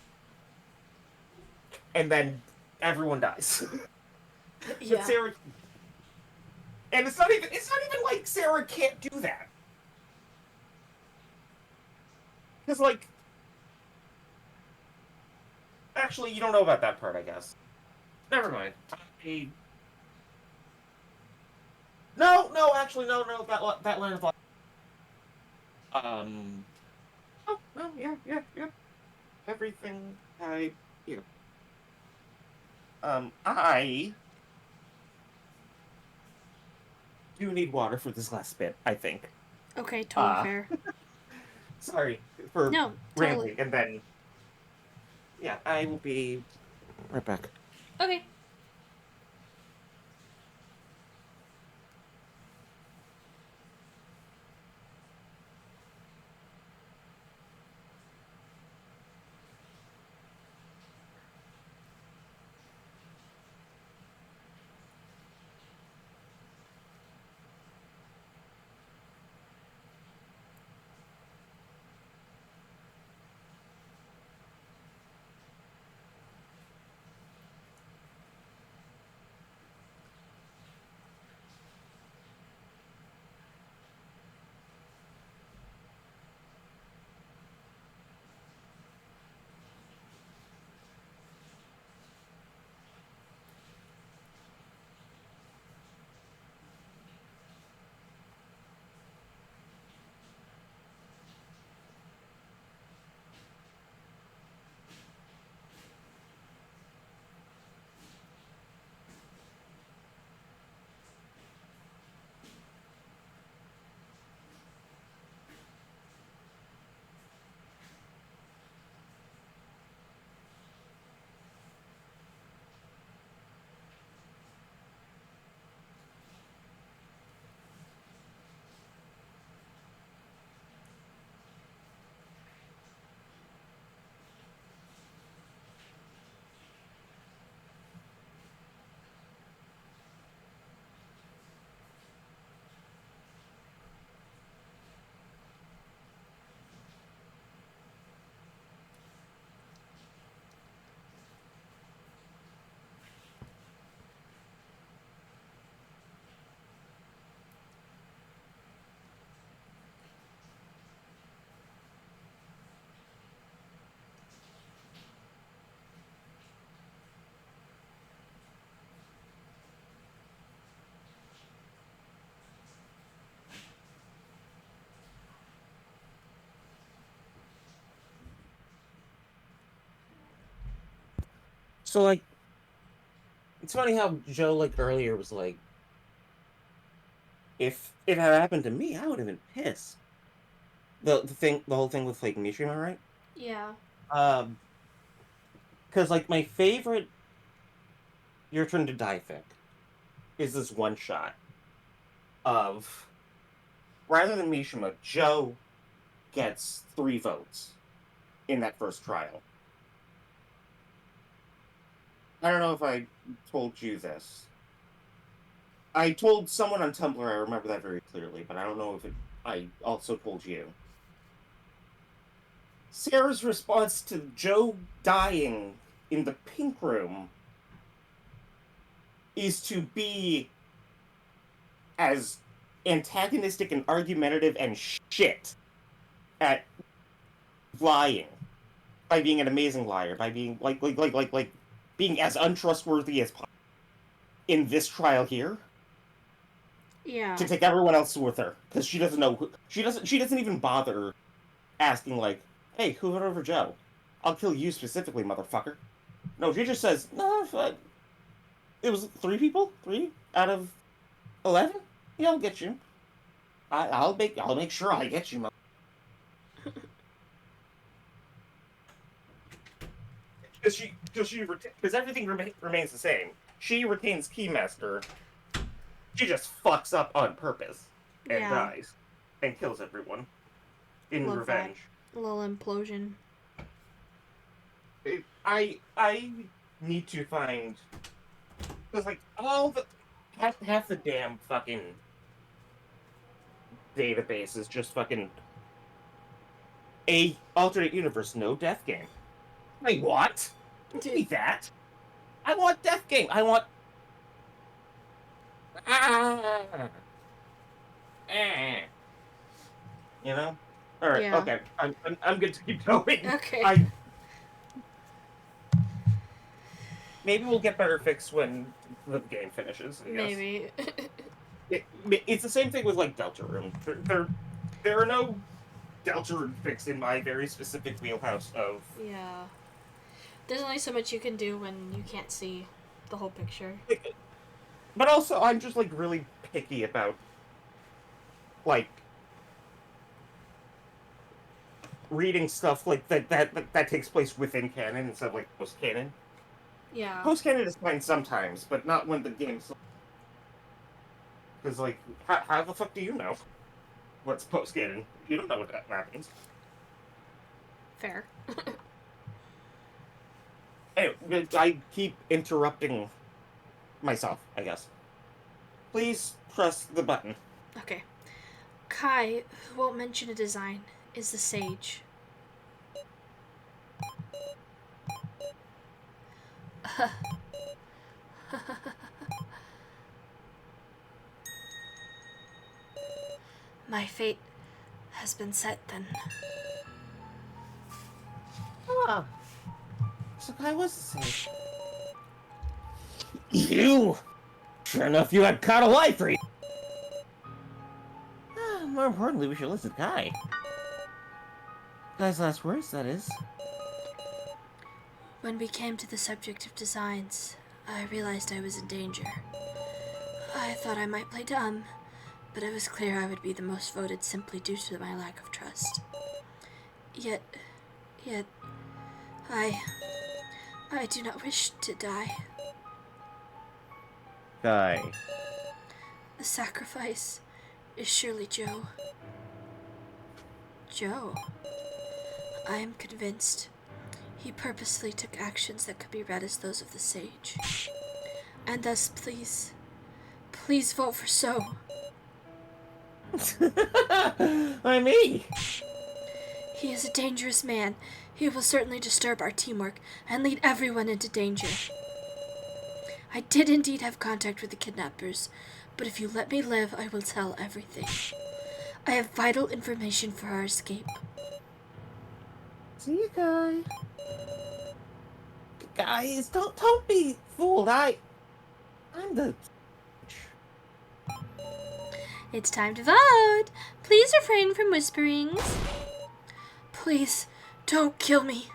And then everyone dies. Yeah. But Sarah, and it's not even like Sarah can't do that. Because like, actually, you don't know about that part, I guess. Never mind. No. That line of thought. Oh, no, yeah. Everything I I do need water for this last bit, I think. Okay, totally fair. Sorry for No, rambling, totally. and then yeah, I will be right back. Okay. So like, it's funny how Joe like earlier was like, if it had happened to me, I would have been pissed. The whole thing with like Mishima, right? Yeah. Because like my favorite Your Turn to Die fic is this one shot of rather than Mishima, Joe gets 3 votes in that first trial. I don't know if I told you this. I told someone on Tumblr, I remember that very clearly, but I don't know if I also told you. Sarah's response to Joe dying in the pink room is to be as antagonistic and argumentative and shit at lying by being an amazing liar, by being like being as untrustworthy as possible in this trial here Yeah. to take everyone else with her because she doesn't know she doesn't even bother asking like, hey, who voted over Joe? I'll kill you specifically, motherfucker. No, she just says, no, it was 3 people, 3 out of 11. Yeah, I'll get you. I'll make sure I get you. Because everything remains the same. She retains Keymaster. She just fucks up on purpose and Yeah. dies and kills everyone in Love revenge. A little implosion. I need to find because like all the half the damn fucking database is just fucking a alternate universe, no death game. Wait, what? Give me that. I want death game. I want. You know. All right. Yeah. Okay. I'm good to keep going. Okay. Maybe we'll get better fixed when the game finishes. I guess. Maybe. It's the same thing with like Deltarune. There are no Deltarune fix in my very specific wheelhouse of. Yeah. There's only so much you can do when you can't see the whole picture. But also, I'm just like really picky about like reading stuff like that takes place within canon instead of like post canon. Yeah. Post canon is fine sometimes, but not when the game's. Because like, how the fuck do you know what's post canon? You don't know what that happens. Fair. Anyway, I keep interrupting myself, I guess. Please press the button. Okay. Kai, who won't mention a design, is the sage. My fate has been set then. Ah. So I was the sage. You! Sure enough, you had caught a life read. More importantly, we should listen to Kai. Kai's last words, that is. When we came to the subject of designs, I realized I was in danger. I thought I might play dumb, but it was clear I would be the most voted simply due to my lack of trust. Yet, I do not wish to die. Kai. The sacrifice is surely Joe. Joe. I am convinced he purposely took actions that could be read as those of the sage. And thus, please vote for So. Why me? He is a dangerous man. He will certainly disturb our teamwork and lead everyone into danger. I did indeed have contact with the kidnappers, but if you let me live, I will tell everything. I have vital information for our escape. See you, Kai. Guys, don't be fooled. I'm the. It's time to vote. Please refrain from whisperings. Please, don't kill me.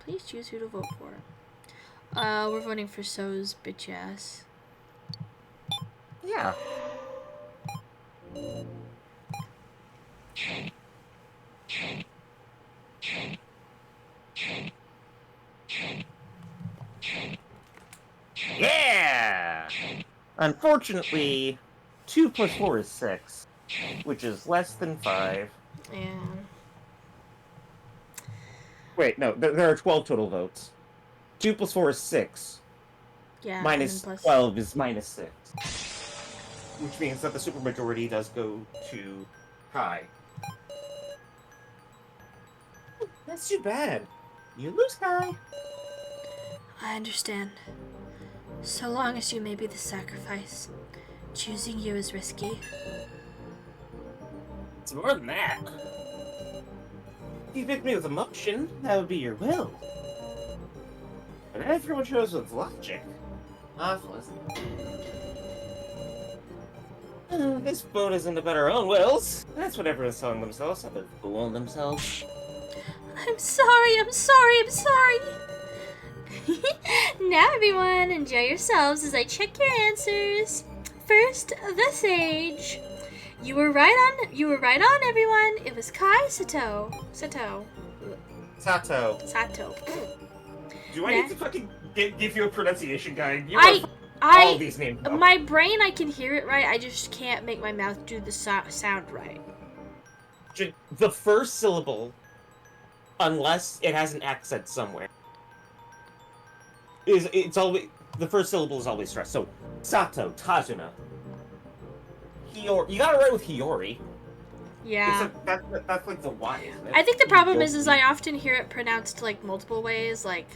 Please choose who to vote for. We're voting for So's bitch ass. Yeah. Yeah! Unfortunately, 2 plus 4 is 6, which is less than 5. Yeah. Wait, no, there are 12 total votes. 2 plus 4 is 6. Yeah. Minus and then plus 12 is minus 6. which means that the supermajority does go to Kai. That's too bad. You lose, Kai. I understand. So long as you may be the sacrifice, choosing you is risky. It's more than that. If you picked me with emotion, that would be your will. But everyone chose with logic. Awful, isn't it? This boat isn't about our own wills. That's what everyone's telling themselves. How to fool themselves. I'm sorry, I'm sorry, I'm sorry. Now everyone, enjoy yourselves as I check your answers. First, the sage. You were right on, everyone. It was Kai Sato. Sato. Sato. Do I need to fucking give you a pronunciation guide? You I all these names. Up. My brain, I can hear it right. I just can't make my mouth do the sound right. The first syllable, unless it has an accent somewhere, it's always the first syllable is always stressed. So Sato, Tazuna, Hiyori. You got it right with Hiyori. Yeah. That's like the Y, isn't it? I think the problem is I often hear it pronounced like multiple ways, like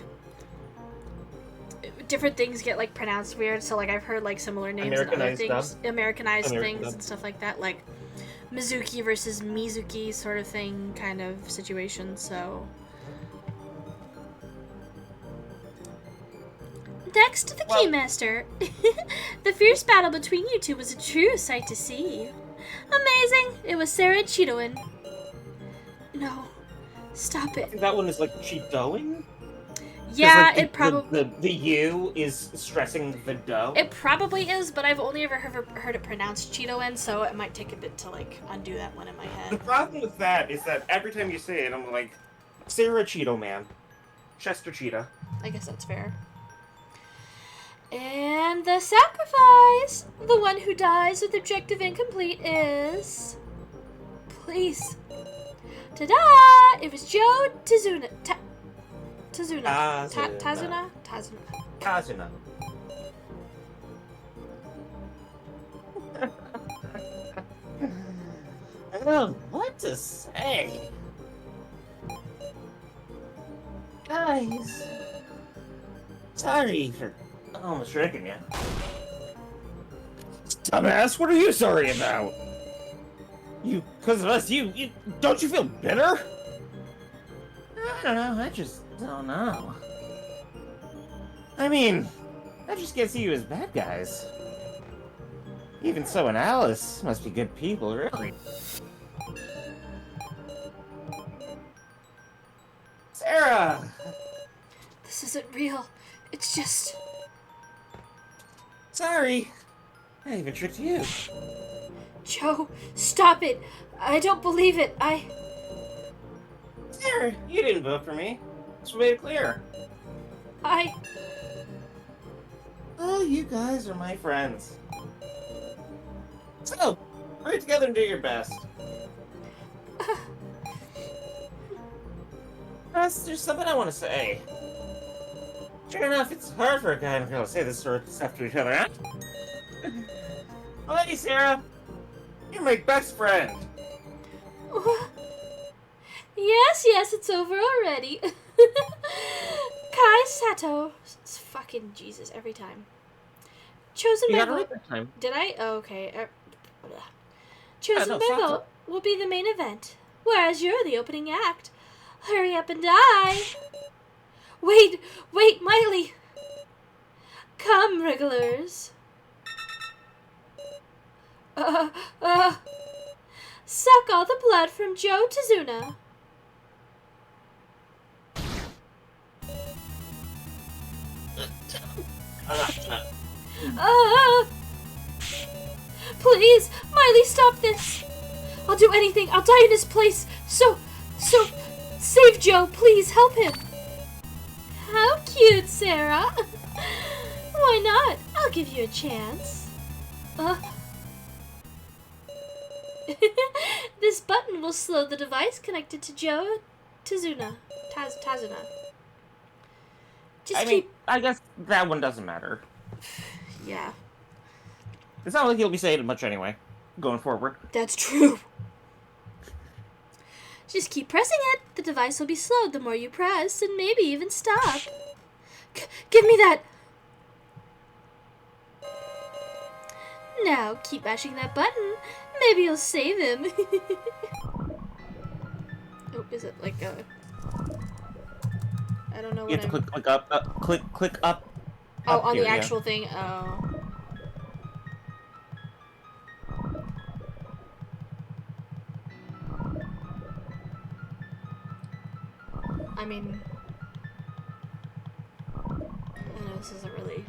different things get like pronounced weird. So like I've heard like similar names and other things, Americanized things and stuff like that, like Mizuki versus Mizuki sort of thing, kind of situation. So next to the Keymaster, the fierce battle between you two was a true sight to see. Amazing! It was Sarah Cheetoin. No, stop it. That one is like Cheetoing? Yeah, like, it probably... The U is stressing the do. It probably is, but I've only ever heard it pronounced Cheetoin, so it might take a bit to, like, undo that one in my head. The problem with that is that every time you say it, I'm like, Sarah Cheeto Man. Chester Cheetah. I guess that's fair. And the sacrifice! The one who dies with objective incomplete is... Please. Ta-da! It was Joe Tazuna. Tazuna. Tazuna. I don't know what to say. Guys. Sorry for almost wrecking you. Dumbass, what are you sorry about? Because of us, you don't you feel bitter? I don't know, I just don't know. I mean, I just can't see you as bad guys. Even so, and Alice must be good people, really. Sarah! This isn't real. It's just... Sorry. I even tricked you. Joe, stop it. I don't believe it. Sarah, you didn't vote for me. Just made it clear. Oh, you guys are my friends. So, work together and do your best. There's something I want to say. Sure enough, it's hard for a guy and a girl to say this sort of stuff to each other, huh? Well, hey, Sarah. You're my best friend. Yes, it's over already. Kai Sato. It's fucking Jesus every time. Chosen You by got it right vote. that time. Did I? Oh, okay. Chosen by Sato. vote will be the main event, whereas you're the opening act. Hurry up and die. Wait, Miley. Come, wrigglers. Suck all the blood from Joe Tazuna. Please, Miley, stop this. I'll do anything. I'll die in his place. So, save Joe. Please, help him. How cute, Sarah. Why not? I'll give you a chance. This button will slow the device connected to Joe Tazuna. Tazuna. I guess that one doesn't matter. Yeah. It's not like you'll be saying it much anyway, going forward. That's true. Just keep pressing it. The device will be slowed the more you press, and maybe even stop. Give me that! Now, keep mashing that button. Maybe you'll save him. Oh, is it like a... I don't know You what have to I'm... click up, click up. Oh, up on here, the yeah. actual thing. Oh. I mean, I know this isn't really.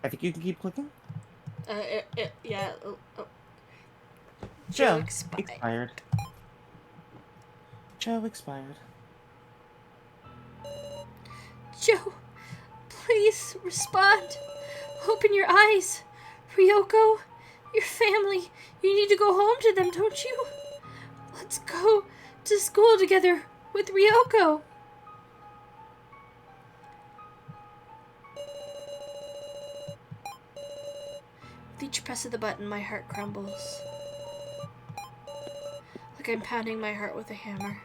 I think you can keep clicking. Yeah. Joe expired. expired. Joe expired. Joe, please respond. Open your eyes. Ryoko, your family. You need to go home to them, don't you? Let's go to school together with Ryoko. With each press of the button, my heart crumbles. Like I'm pounding my heart with a hammer.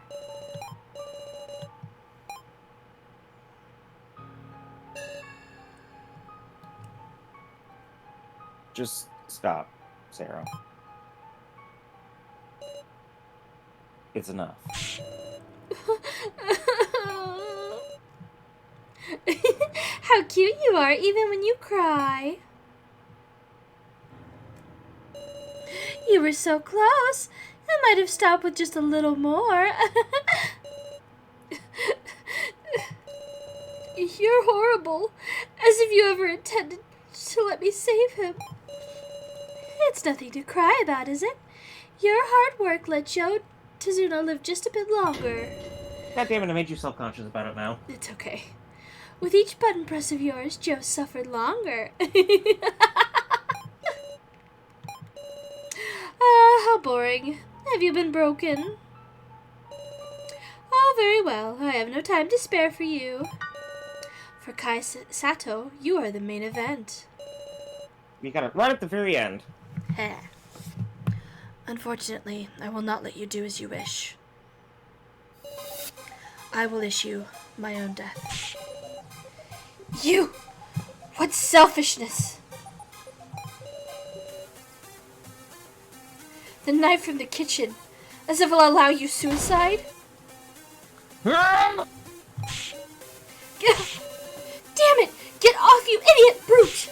Just stop, Sarah. It's enough. How cute you are, even when you cry. You were so close. I might have stopped with just a little more. You're horrible. As if you ever intended to let me save him. It's nothing to cry about, is it? Your hard work let Joe Tizuna live just a bit longer. God damn it, I made you self-conscious about it now. It's okay. With each button press of yours, Joe suffered longer. How boring. Have you been broken? Oh, very well. I have no time to spare for you. For Kai Sato, you are the main event. You got it right at the very end. Heh. Unfortunately, I will not let you do as you wish. I will issue my own death. You! What selfishness! The knife from the kitchen, as if it'll allow you suicide? Damn it! Get off, you idiot brute!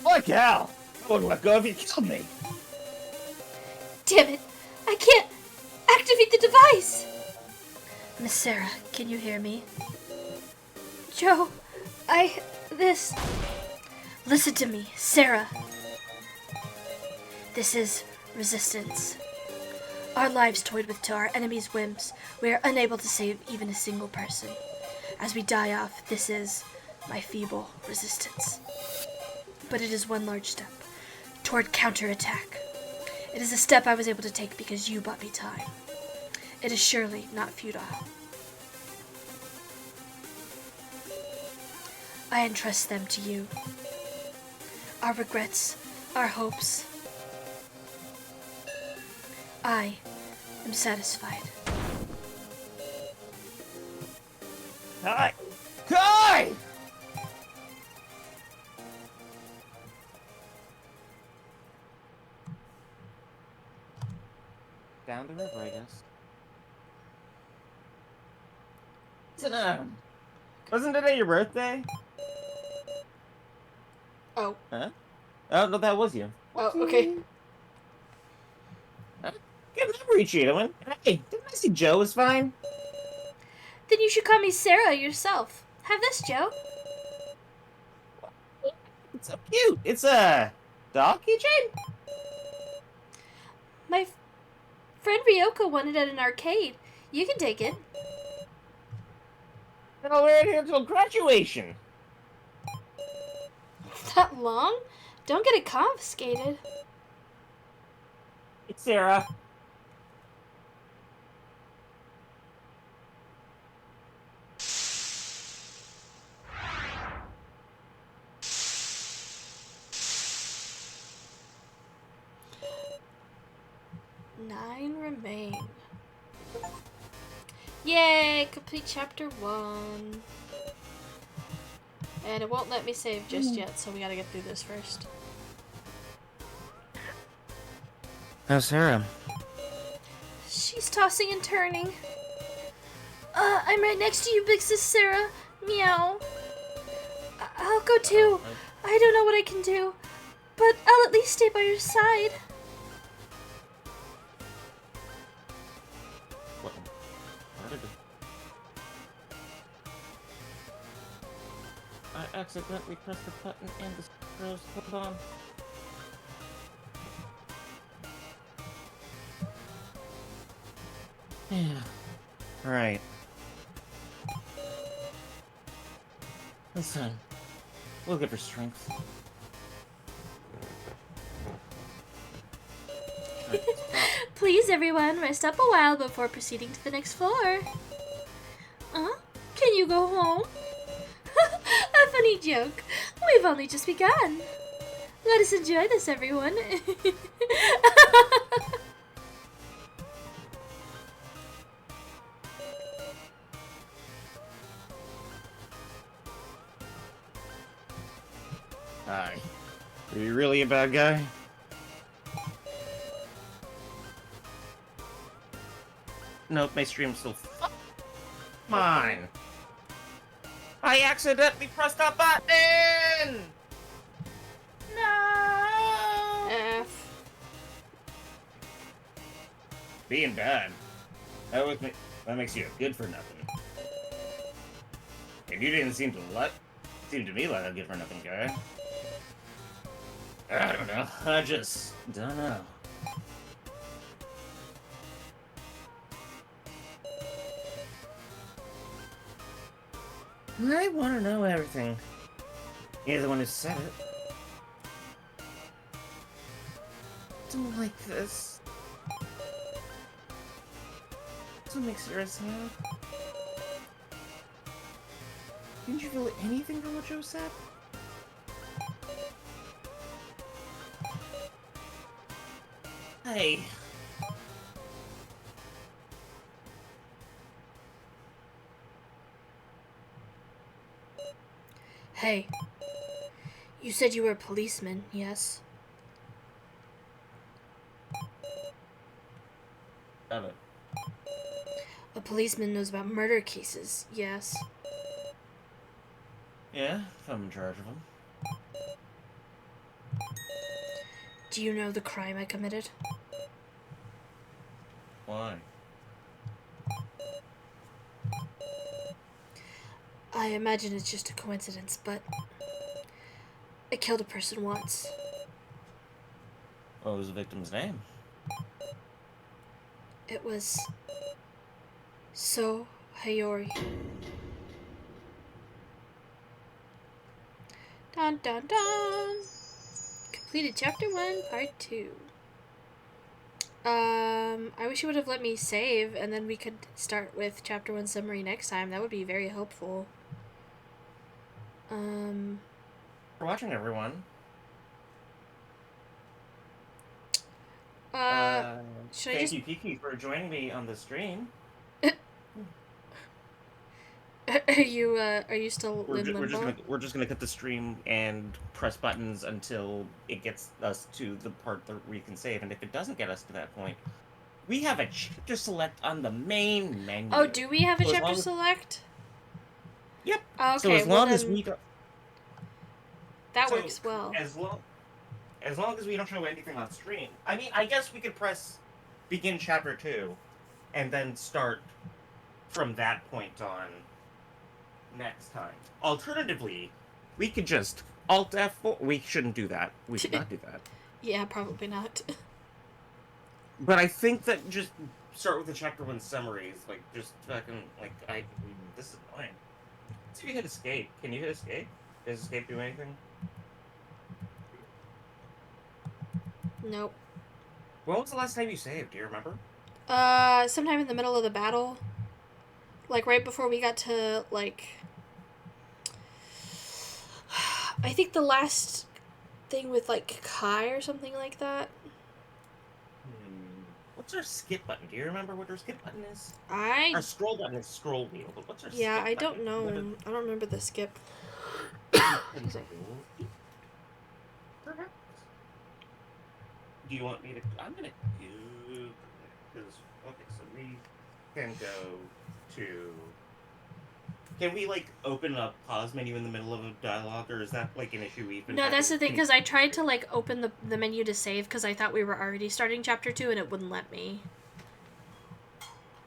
Look, Al! I wouldn't let go if you killed me. Damn it! I can't activate the device! Miss Sarah, can you hear me? Joe, this... Listen to me, Sarah. This is resistance. Our lives toyed with to our enemies' whims. We are unable to save even a single person. As we die off, this is my feeble resistance. But it is one large step toward counterattack. It is a step I was able to take because you bought me time. It is surely not futile. I entrust them to you. Our regrets, our hopes. I am satisfied. Kai! Kai! Down the river, I guess. Wasn't today your birthday? Oh. Huh? Oh, no, that was you. Oh, okay. Good memory, Cheetah. Hey, didn't I see Joe was fine? Then you should call me Sarah yourself. Have this, Joe. It's so cute. It's a dog keychain? My friend Ryoko won it at an arcade. You can take it. Then I'll wear it here until graduation. That long? Don't get it confiscated. It's Sarah. Nine remain. Yay! Complete chapter 1. And it won't let me save just yet, so we gotta get through this first. How's Sarah? She's tossing and turning. I'm right next to you, Big Sis Sarah. Meow. I'll go too. I don't know what I can do, but I'll at least stay by your side. What? How did I accidentally pressed the button and the screws. Hold on. Yeah. Alright. Listen. We'll give her strength. Please, everyone, rest up a while before proceeding to the next floor. Can you go home? A funny joke. We've only just begun. Let us enjoy this, everyone. Hi. Are you really a bad guy? Nope, my stream's still mine. I accidentally pressed a button! No! F. Being bad. That makes you a good for nothing. And you didn't seem to me like a good for nothing guy. I don't know. I just don't know. I want to know everything. You're the one who said it. Don't like this. This one makes Sarah sad. Didn't you feel anything from what Joe said? Hey. Hey. You said you were a policeman, yes? Got it. A policeman knows about murder cases, yes? Yeah, if I'm in charge of them. Do you know the crime I committed? Why? I imagine it's just a coincidence, but I killed a person once. What was the victim's name? It was So Hayori. Dun dun dun! Completed chapter 1, part 2. I wish you would have let me save, and then we could start with chapter 1 summary next time. That would be very helpful. For watching, everyone. Should I Thank just... you, Kiki, for joining me on the stream. Are you still in limbo? We're just gonna cut the stream and press buttons until it gets us to the part that we can save. And if it doesn't get us to that point, we have a chapter select on the main menu. Oh, do we have a So as chapter long as- select? Yep. Okay, So as well long as then we don't, that so works well. As long as we don't show anything on stream. I mean, I guess we could press begin chapter 2, and then start from that point on. Next time. Alternatively, we could just Alt F4. We shouldn't do that. We should not do that. Yeah, probably not. But I think that just start with the chapter 1 summaries. Like, just fucking, like, this is annoying. See if you hit escape. Can you hit escape? Does escape do anything? Nope. When was the last time you saved? Do you remember? Sometime in the middle of the battle. Like, right before we got to, like... I think the last thing with, like, Kai or something like that. What's our skip button? Do you remember what our skip button is? I... Our scroll button is scroll wheel, but what's our Yeah, skip I button? don't know. What is- I don't remember the skip. Control. Perhaps. Do you want me to? I'm gonna Google it because okay, so we can go to. Can we like open a pause menu in the middle of a dialogue, or is that like an issue we've been? No, that's the having? thing, because I tried to, like, open the menu to save because I thought we were already starting chapter 2 and it wouldn't let me.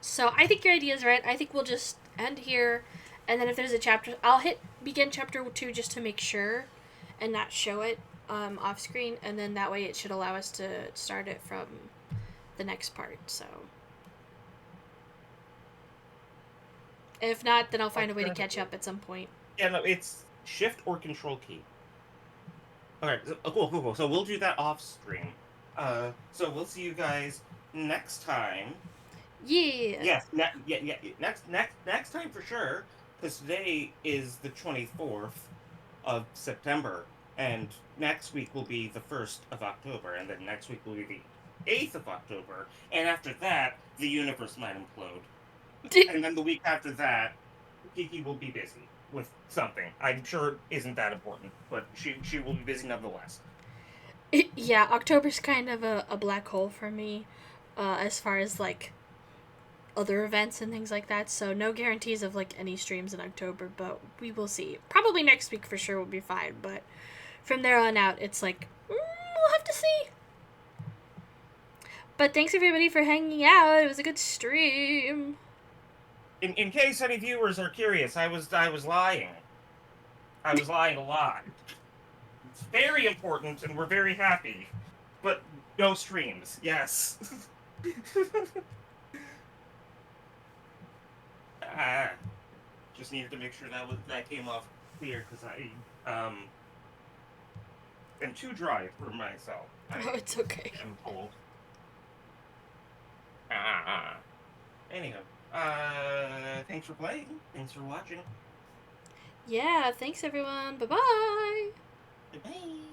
So I think your idea is right. I think we'll just end here, and then if there's a chapter, I'll hit begin chapter 2 just to make sure and not show it off screen, and then that way it should allow us to start it from the next part, so. If not, then I'll find a way to catch up at some point. Yeah, no, it's Shift or Control key. Alright, cool. So we'll do that off screen. So we'll see you guys next time. Yeah. Yes, next time for sure. Because today is the 24th of September, and next week will be the 1st of October, and then next week will be the 8th of October, and after that, the universe might implode. And then the week after that, Kiki will be busy with something. I'm sure it isn't that important, but she will be busy nonetheless. Yeah, October's kind of a black hole for me, as far as, like, other events and things like that, so no guarantees of, like, any streams in October, but we will see. Probably next week for sure will be fine, but from there on out, it's like, we'll have to see. But thanks everybody for hanging out. It was a good stream. In case any viewers are curious, I was lying. I was lying a lot. It's very important, and we're very happy. But no streams, yes. Just needed to make sure that came off clear because I am too dry for myself. Oh, it's okay. I'm told. Anyhow, thanks for playing. Thanks for watching. Yeah, thanks everyone. Bye-bye. Bye.